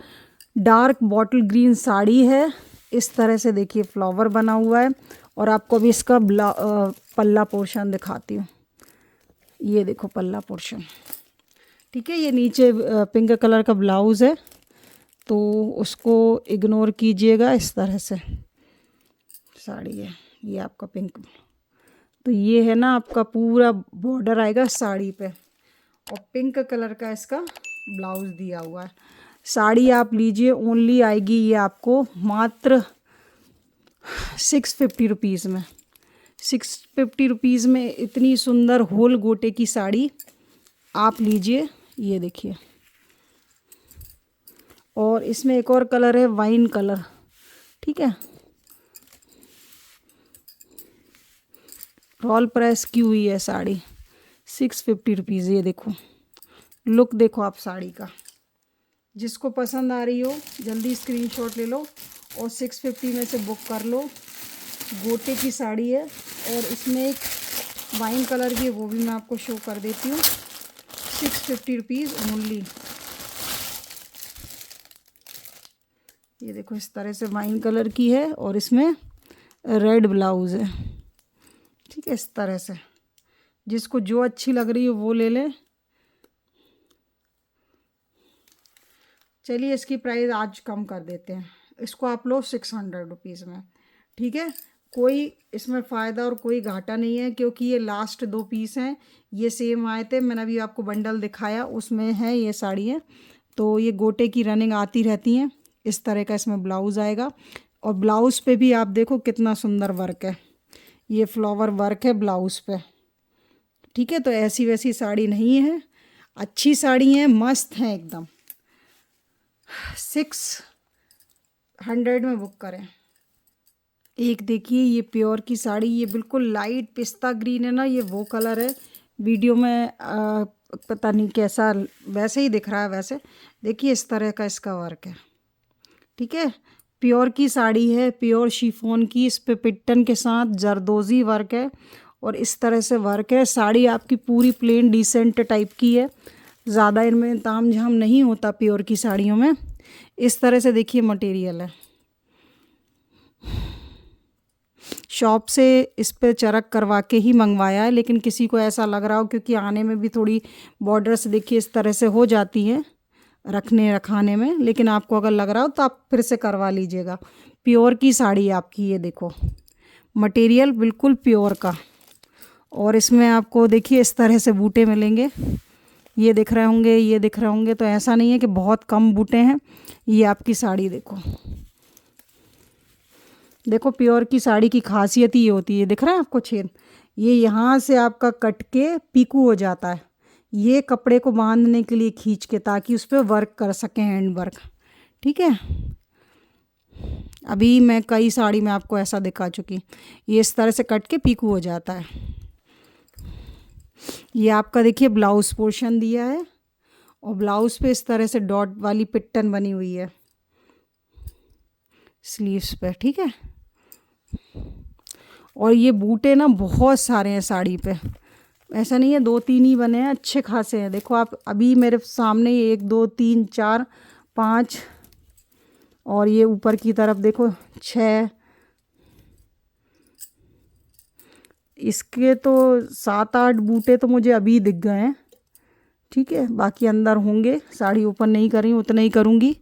डार्क बॉटल ग्रीन साड़ी है। इस तरह से देखिए फ्लावर बना हुआ है। और आपको भी इसका पल्ला पोर्शन दिखाती हूँ। ये देखो पल्ला पोर्शन। ठीक है, ये नीचे पिंक कलर का ब्लाउज़ है, तो उसको इग्नोर कीजिएगा। इस तरह से साड़ी है, ये आपका पिंक। तो ये है ना आपका पूरा बॉर्डर आएगा साड़ी पे, और पिंक कलर का इसका ब्लाउज़ दिया हुआ है। साड़ी आप लीजिए, ओनली आएगी ये आपको मात्र 650 रुपीज़ में। 650 रुपीज़ में इतनी सुंदर होल गोटे की साड़ी आप लीजिए। ये देखिए, और इसमें एक और कलर है वाइन कलर। ठीक है, रॉल प्रेस की हुई है साड़ी, 650 रुपीज़। ये देखो लुक, देखो आप साड़ी का। जिसको पसंद आ रही हो जल्दी स्क्रीनशॉट ले लो और 650 में से बुक कर लो। गोटे की साड़ी है, और इसमें एक वाइन कलर की है, वो भी मैं आपको शो कर देती हूँ। 650 रुपीज़ ओनली। ये देखो इस तरह से वाइन कलर की है, और इसमें रेड ब्लाउज़ है। ठीक है, इस तरह से जिसको जो अच्छी लग रही हो वो ले लें। चलिए इसकी प्राइस आज कम कर देते हैं, इसको आप लो 600 रुपीज़ में। ठीक है, कोई इसमें फ़ायदा और कोई घाटा नहीं है, क्योंकि ये लास्ट 2 पीस हैं। ये सेम आए थे, मैंने अभी आपको बंडल दिखाया उसमें है ये साड़ियाँ। तो ये गोटे की रनिंग आती रहती हैं। इस तरह का इसमें ब्लाउज़ आएगा, और ब्लाउज़ पे भी आप देखो कितना सुंदर वर्क है। ये फ्लावर वर्क है ब्लाउज़ पे। ठीक है, तो ऐसी वैसी साड़ी नहीं है, अच्छी साड़ी हैं, मस्त हैं एकदम। 600 में बुक करें। एक देखिए ये प्योर की साड़ी, ये बिल्कुल लाइट पिस्ता ग्रीन है ना, ये वो कलर है। वीडियो में पता नहीं कैसा, वैसे ही दिख रहा है। वैसे देखिए इस तरह का इसका वर्क है। ठीक है, प्योर की साड़ी है, प्योर शिफॉन की। इस पे पिट्टन के साथ जरदोजी वर्क है और इस तरह से वर्क है। साड़ी आपकी पूरी प्लेन डिसेंट टाइप की है, ज़्यादा इनमें ताम झाम नहीं होता प्योर की साड़ियों में। इस तरह से देखिए मटेरियल है। शॉप से इस पे चरक करवा के ही मंगवाया है, लेकिन किसी को ऐसा लग रहा हो क्योंकि आने में भी थोड़ी बॉर्डर्स देखिए इस तरह से हो जाती हैं रखने रखाने में, लेकिन आपको अगर लग रहा हो तो आप फिर से करवा लीजिएगा। प्योर की साड़ी आपकी, ये देखो मटेरियल बिल्कुल प्योर का। और इसमें आपको देखिए इस तरह से बूटे मिलेंगे, ये दिख रहे होंगे, ये दिख रहे होंगे, तो ऐसा नहीं है कि बहुत कम बूटे हैं। ये आपकी साड़ी देखो, देखो प्योर की साड़ी की खासियत ही होती है, दिख रहा है आपको छेद, ये यहाँ से आपका कट के पीकू हो जाता है, ये कपड़े को बांधने के लिए खींच के, ताकि उस पर वर्क कर सकें, हैंड वर्क। ठीक है, अभी मैं कई साड़ी में आपको ऐसा दिखा चुकी। ये इस तरह से कट के पीकू हो जाता है। ये आपका देखिए ब्लाउज पोर्शन दिया है और ब्लाउज पे इस तरह से डॉट वाली पिट्टन बनी हुई है स्लीव्स पे। ठीक है, और ये बूटे ना बहुत सारे हैं साड़ी पे, ऐसा नहीं है 2-3 ही बने हैं, अच्छे खासे हैं। देखो आप अभी मेरे सामने 1 2 3 4 5 और ये ऊपर की तरफ देखो 6, इसके तो 7-8 बूटे तो मुझे अभी दिख गए हैं। ठीक है, बाकी अंदर होंगे, साड़ी ओपन नहीं कर रही हूँ, उतना ही करूँगी।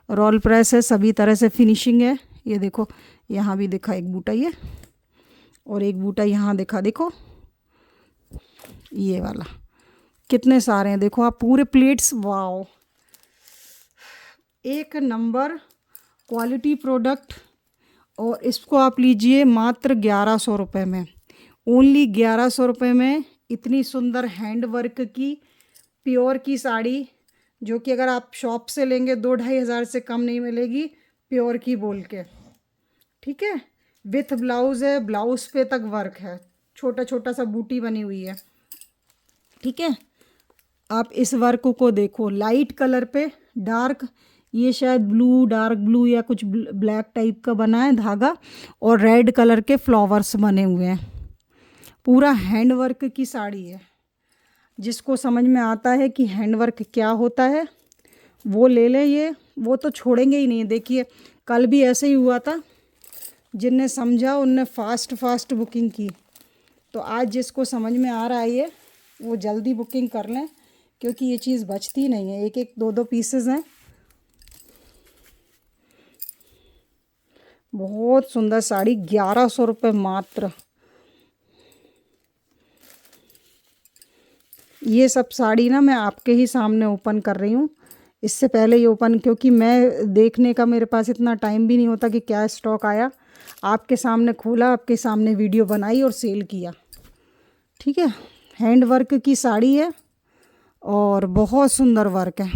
रोल प्रेस है, सभी तरह से फिनिशिंग है। ये देखो यहाँ भी दिखा एक बूटा, ये और एक बूटा यहाँ दिखा, देखो ये वाला, कितने सारे हैं देखो आप, पूरे प्लेट्स। वाओ, एक नंबर क्वालिटी प्रोडक्ट। और इसको आप लीजिए मात्र 1100 रुपये में, ओनली 1100 रुपये में इतनी सुंदर हैंड वर्क की प्योर की साड़ी, जो कि अगर आप शॉप से लेंगे 2-2.5 हज़ार से कम नहीं मिलेगी, प्योर की बोल के। ठीक है, विथ ब्लाउज है, ब्लाउज पे तक वर्क है, छोटा छोटा सा बूटी बनी हुई है। ठीक है, आप इस वर्क को देखो, लाइट कलर पे डार्क, ये शायद ब्लू, डार्क ब्लू या कुछ ब्लैक टाइप का बना है धागा, और रेड कलर के फ्लावर्स बने हुए हैं। पूरा हैंड वर्क की साड़ी है। जिसको समझ में आता है कि हैंड वर्क क्या होता है वो ले ले, ये वो तो छोड़ेंगे ही नहीं। देखिए कल भी ऐसे ही हुआ था, जिनने समझा उनने फास्ट बुकिंग की। तो आज जिसको समझ में आ रहा है ये, वो जल्दी बुकिंग कर लें, क्योंकि ये चीज़ बचती नहीं है। 1-1 2-2 पीसेस हैं। बहुत सुंदर साड़ी, 1100 रुपये मात्र। ये सब साड़ी ना मैं आपके ही सामने ओपन कर रही हूँ, इससे पहले ये ओपन, क्योंकि मैं देखने का मेरे पास इतना टाइम भी नहीं होता कि क्या स्टॉक आया। आपके सामने खोला, आपके सामने वीडियो बनाई और सेल किया। ठीक है, हैंड वर्क की साड़ी है और बहुत सुंदर वर्क है,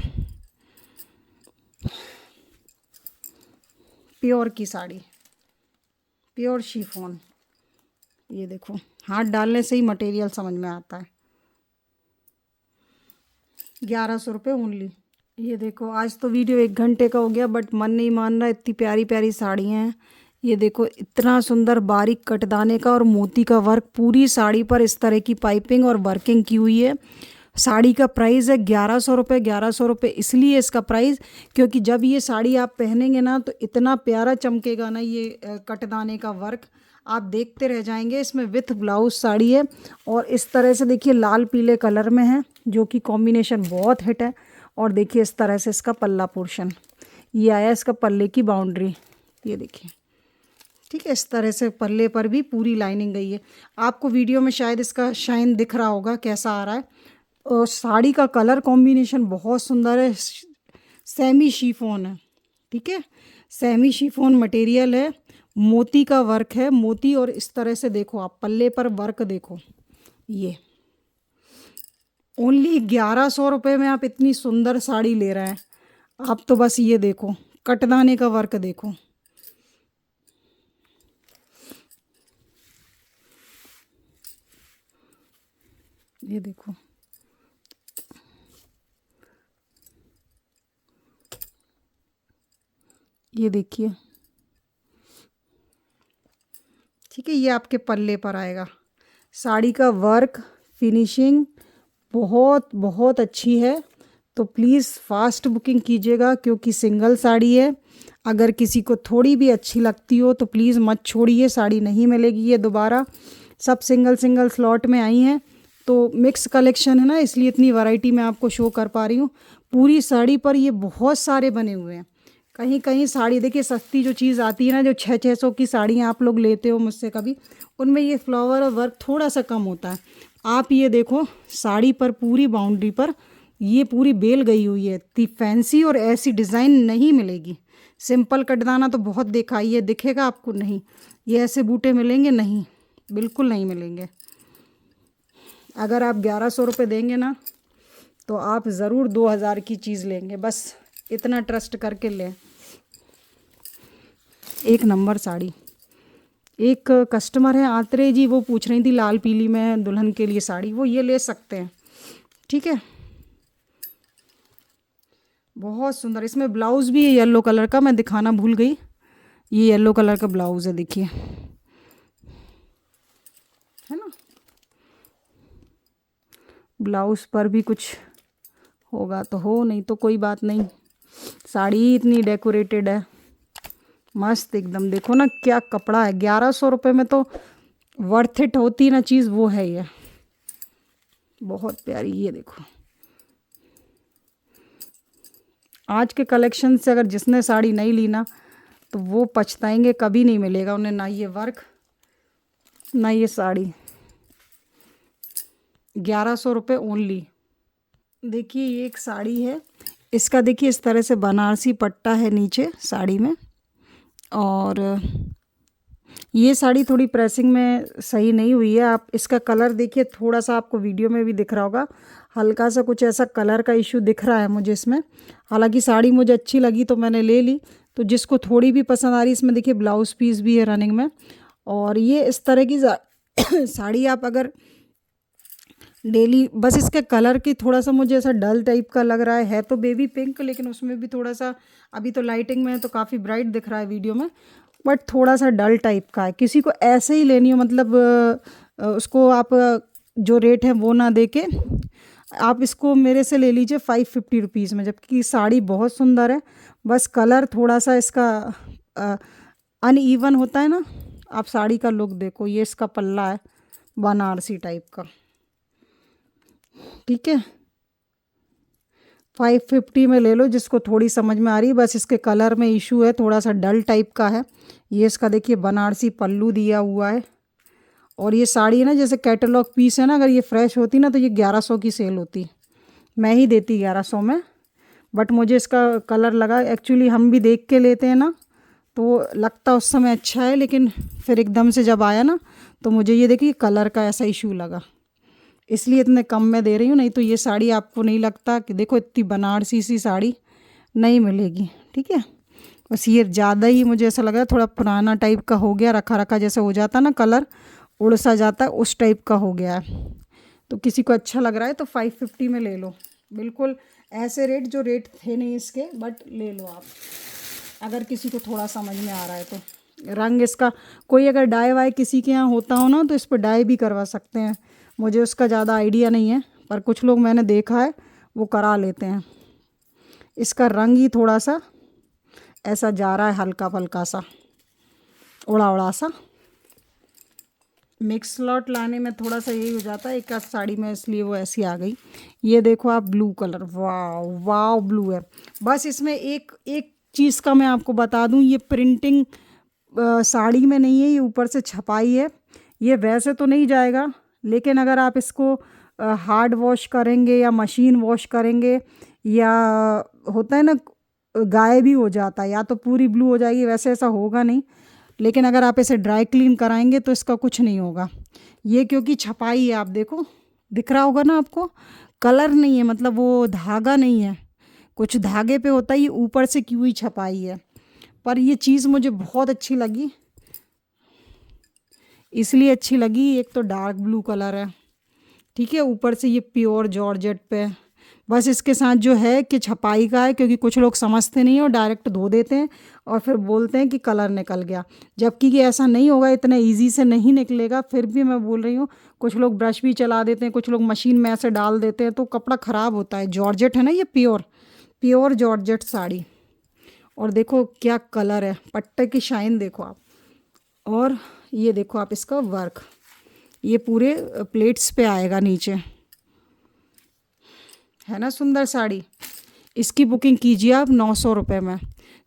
प्योर की साड़ी, प्योर शिफॉन। ये देखो, हाथ डालने से ही मटेरियल समझ में आता है। 1100 रुपये ओनली। ये देखो, आज तो वीडियो 1 घंटे का हो गया, बट मन नहीं मान रहा, इतनी प्यारी प्यारी साड़ियाँ हैं। ये देखो इतना सुंदर बारीक कटदाने का और मोती का वर्क, पूरी साड़ी पर इस तरह की पाइपिंग और वर्किंग की हुई है। साड़ी का प्राइस है 1100 रुपये। 1100 रुपये इसलिए इसका प्राइस, क्योंकि जब ये साड़ी आप पहनेंगे ना तो इतना प्यारा चमकेगा ना ये कटदाने का वर्क, आप देखते रह जाएंगे। इसमें विथ ब्लाउज साड़ी है और इस तरह से देखिए लाल पीले कलर में है, जो कि कॉम्बिनेशन बहुत हिट है। और देखिए इस तरह से इसका पल्ला पोर्शन, ये आया इसका पल्ले की बाउंड्री, ये देखिए। ठीक है, इस तरह से पल्ले पर भी पूरी लाइनिंग गई है। आपको वीडियो में शायद इसका शाइन दिख रहा होगा कैसा आ रहा है। और साड़ी का कलर कॉम्बिनेशन बहुत सुंदर है, सेमी शिफॉन है। ठीक है, सेमी शिफॉन मटेरियल है, मोती का वर्क है, मोती। और इस तरह से देखो आप पल्ले पर वर्क देखो, ये ओनली 1100 रुपये में आप इतनी सुंदर साड़ी ले रहे हैं। आप तो बस ये देखो, कटदाने का वर्क देखो, ये देखो, ये देखिए ठीक है, ये आपके पल्ले पर आएगा। साड़ी का वर्क फिनिशिंग बहुत बहुत अच्छी है। तो प्लीज़ फास्ट बुकिंग कीजिएगा क्योंकि सिंगल साड़ी है। अगर किसी को थोड़ी भी अच्छी लगती हो तो प्लीज़ मत छोड़िए, साड़ी नहीं मिलेगी ये दोबारा। सब सिंगल सिंगल स्लॉट में आई हैं, तो मिक्स कलेक्शन है ना, इसलिए इतनी वैरायटी मैं आपको शो कर पा रही हूँ। पूरी साड़ी पर ये बहुत सारे बने हुए हैं। कहीं कहीं साड़ी देखिए सस्ती जो चीज़ आती है ना, जो 600 की साड़ियाँ आप लोग लेते हो मुझसे कभी, उनमें ये फ्लावर और वर्क थोड़ा सा कम होता है। आप ये देखो साड़ी पर पूरी बाउंड्री पर ये पूरी बेल गई हुई है। इतनी फैंसी और ऐसी डिज़ाइन नहीं मिलेगी। सिंपल कटदाना तो बहुत देखा, ये दिखेगा आपको नहीं, ये ऐसे बूटे मिलेंगे नहीं, बिल्कुल नहीं मिलेंगे। अगर आप 1100 रुपये देंगे ना तो आप ज़रूर 2000 की चीज़ लेंगे, बस इतना ट्रस्ट करके लें। एक नंबर साड़ी। एक कस्टमर है आत्रे जी, वो पूछ रही थी लाल पीली में दुल्हन के लिए साड़ी, वो ये ले सकते हैं, ठीक है। बहुत सुंदर, इसमें ब्लाउज़ भी है येलो कलर का, मैं दिखाना भूल गई। ये येलो कलर का ब्लाउज़ है, देखिए, है ना। ब्लाउज़ पर भी कुछ होगा तो हो, नहीं तो कोई बात नहीं। साड़ी इतनी डेकोरेटेड है, मस्त एकदम। देखो ना क्या कपड़ा है, 1100 रुपये में तो वर्थ इट होती ना चीज़, वो है ये। बहुत प्यारी, ये देखो। आज के कलेक्शन से अगर जिसने साड़ी नहीं ली ना तो वो पछताएंगे, कभी नहीं मिलेगा उन्हें ना ये वर्क ना ये साड़ी। 1100 रुपये ओनली। देखिए ये एक साड़ी है, इसका देखिए इस तरह से बनारसी पट्टा है नीचे साड़ी में। और ये साड़ी थोड़ी प्रेसिंग में सही नहीं हुई है। आप इसका कलर देखिए, थोड़ा सा आपको वीडियो में भी दिख रहा होगा, हल्का सा कुछ ऐसा कलर का इशू दिख रहा है मुझे इसमें। हालांकि साड़ी मुझे अच्छी लगी तो मैंने ले ली। तो जिसको थोड़ी भी पसंद आ रही, इसमें देखिए ब्लाउज़ पीस भी है रनिंग में। और ये इस तरह की साड़ी आप अगर डेली, बस इसके कलर की थोड़ा सा मुझे ऐसा डल टाइप का लग रहा है तो बेबी पिंक, लेकिन उसमें भी थोड़ा सा, अभी तो लाइटिंग में है तो काफ़ी ब्राइट दिख रहा है वीडियो में, बट थोड़ा सा डल टाइप का है। किसी को ऐसे ही लेनी हो, मतलब उसको आप जो रेट है वो ना दे के आप इसको मेरे से ले लीजिए 550 रुपीज़ में, जबकि साड़ी बहुत सुंदर है। बस कलर थोड़ा सा इसका अनइवन होता है ना। आप साड़ी का लुक देखो, ये इसका पल्ला है बनारसी टाइप का, ठीक है। 550 में ले लो जिसको थोड़ी समझ में आ रही है। बस इसके कलर में इशू है, थोड़ा सा डल टाइप का है। ये इसका देखिए बनारसी पल्लू दिया हुआ है। और ये साड़ी है ना, जैसे कैटलॉग पीस है ना, अगर ये फ्रेश होती ना तो ये 1100 की सेल होती, मैं ही देती 1100 में। बट मुझे इसका कलर लगा, एक्चुअली हम भी देख के लेते हैं ना तो लगता उस समय अच्छा है, लेकिन फिर एकदम से जब आया ना तो मुझे ये देखिए कलर का ऐसा इशू लगा, इसलिए इतने कम में दे रही हूँ। नहीं तो ये साड़ी आपको नहीं लगता कि देखो इतनी बनारसी सी साड़ी नहीं मिलेगी, ठीक है। बस ये ज़्यादा ही मुझे ऐसा लगा, थोड़ा पुराना टाइप का हो गया, रखा रखा जैसे हो जाता ना, कलर उड़ सा जाता है, उस टाइप का हो गया है। तो किसी को अच्छा लग रहा है तो 550 में ले लो, बिल्कुल ऐसे रेट जो रेट थे नहीं इसके, बट ले लो आप अगर किसी को थोड़ा समझ में आ रहा है तो। रंग इसका कोई अगर डाई वाई किसी के यहाँ होता हो ना तो इस पर डाई भी करवा सकते हैं। मुझे उसका ज़्यादा आइडिया नहीं है, पर कुछ लोग मैंने देखा है वो करा लेते हैं। इसका रंग ही थोड़ा सा ऐसा जा रहा है, हल्का फल्का सा उड़ा उड़ा सा। मिक्स लॉट लाने में थोड़ा सा यही हो जाता है एक आध साड़ी में, इसलिए वो ऐसी आ गई। ये देखो आप ब्लू कलर, वाह वाह ब्लू है। बस इसमें एक एक चीज़ का मैं आपको बता दूं, ये प्रिंटिंग साड़ी में नहीं है, ये ऊपर से छपाई है। ये वैसे तो नहीं जाएगा, लेकिन अगर आप इसको हार्ड वॉश करेंगे या मशीन वॉश करेंगे, या होता है ना गायब भी हो जाता है, या तो पूरी ब्लू हो जाएगी, वैसे ऐसा होगा नहीं। लेकिन अगर आप इसे ड्राई क्लीन कराएंगे तो इसका कुछ नहीं होगा। ये क्योंकि छपाई है, आप देखो दिख रहा होगा ना आपको, कलर नहीं है, मतलब वो धागा नहीं है, कुछ धागे पे होता है, ये ऊपर से की हुई छपाई है। पर ये चीज़ मुझे बहुत अच्छी लगी, इसलिए अच्छी लगी, एक तो डार्क ब्लू कलर है, ठीक है, ऊपर से ये प्योर जॉर्जेट पे, बस इसके साथ जो है कि छपाई का है, क्योंकि कुछ लोग समझते नहीं हैं और डायरेक्ट धो देते हैं और फिर बोलते हैं कि कलर निकल गया, जबकि ये ऐसा नहीं होगा, इतना इजी से नहीं निकलेगा। फिर भी मैं बोल रही हूँ, कुछ लोग ब्रश भी चला देते हैं, कुछ लोग मशीन में ऐसे डाल देते हैं तो कपड़ा ख़राब होता है। जॉर्जेट है ना, ये प्योर प्योर जॉर्जेट साड़ी। और देखो क्या कलर है, पट्टे की शाइन देखो आप। और ये देखो आप इसका वर्क, ये पूरे प्लेट्स पे आएगा नीचे, है ना सुंदर साड़ी। इसकी बुकिंग कीजिए आप 900 रुपये में।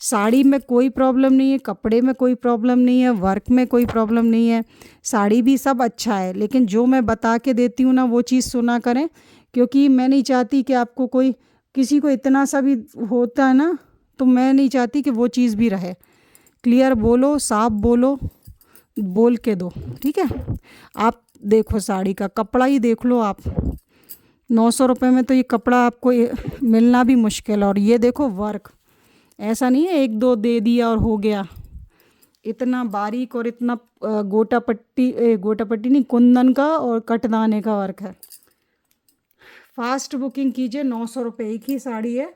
साड़ी में कोई प्रॉब्लम नहीं है, कपड़े में कोई प्रॉब्लम नहीं है, वर्क में कोई प्रॉब्लम नहीं है, साड़ी भी सब अच्छा है। लेकिन जो मैं बता के देती हूँ ना वो चीज़ सुना करें, क्योंकि मैं नहीं चाहती कि आपको कोई किसी को इतना सा भी होता है ना, तो मैं नहीं चाहती कि वो चीज़ भी रहे। क्लियर बोलो, साफ बोलो, बोल के दो, ठीक है। आप देखो साड़ी का कपड़ा ही देख लो आप, 900 रुपये में तो ये कपड़ा आपको मिलना भी मुश्किल है। और ये देखो वर्क, ऐसा नहीं है एक दो दे दिया और हो गया, इतना बारीक और इतना गोटा पट्टी नहीं, कुंदन का और कटदाने का वर्क है। फास्ट बुकिंग कीजिए, 900 रुपये की साड़ी है।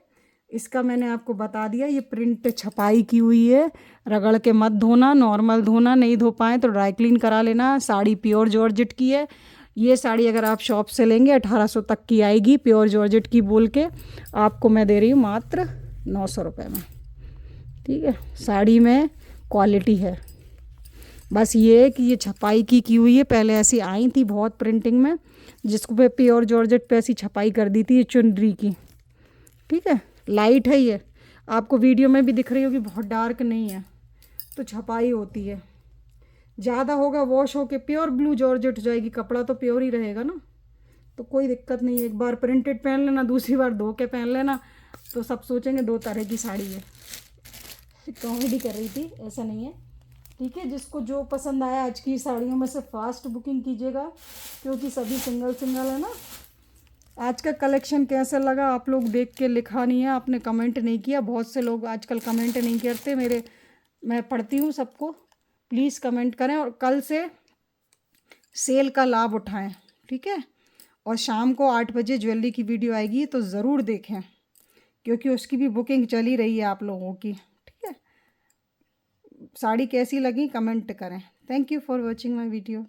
इसका मैंने आपको बता दिया, ये प्रिंट छपाई की हुई है, रगड़ के मत धोना, नॉर्मल धोना, नहीं धो पाए तो ड्राई क्लीन करा लेना। साड़ी प्योर जॉर्जेट की है। ये साड़ी अगर आप शॉप से लेंगे 1800 तक की आएगी, प्योर जॉर्जेट की बोल के आपको मैं दे रही हूँ मात्र 900 रुपये में, ठीक है। साड़ी में क्वालिटी है, बस ये है कि ये छपाई की हुई है। पहले ऐसी आई थी बहुत प्रिंटिंग में, जिसको पे प्योर जॉर्जेट पे ऐसी छपाई कर दी थी ये चुनरी की, ठीक है। लाइट है ये, आपको वीडियो में भी दिख रही होगी, बहुत डार्क नहीं है, तो छपाई होती है। ज़्यादा होगा वॉश होके प्योर ब्लू जॉर्जेट हो जाएगी, कपड़ा तो प्योर ही रहेगा ना, तो कोई दिक्कत नहीं है। एक बार प्रिंटेड पहन लेना, दूसरी बार धो के पहन लेना, तो सब सोचेंगे दो तरह की साड़ी है। कॉमेडी कर रही थी, ऐसा नहीं है, ठीक है। जिसको जो पसंद आया आज की साड़ियों में से फास्ट बुकिंग कीजिएगा, क्योंकि सभी सिंगल सिंगल है ना। आज का कलेक्शन कैसा लगा आप लोग देख के लिखा नहीं है, आपने कमेंट नहीं किया। बहुत से लोग आजकल कमेंट नहीं करते मेरे, मैं पढ़ती हूँ सबको, प्लीज़ कमेंट करें। और कल से सेल का लाभ उठाएं, ठीक है। और शाम को 8 बजे ज्वेलरी की वीडियो आएगी, तो ज़रूर देखें, क्योंकि उसकी भी बुकिंग चली रही है आप लोगों की, ठीक है। साड़ी कैसी लगी कमेंट करें। Thank you for watching my video.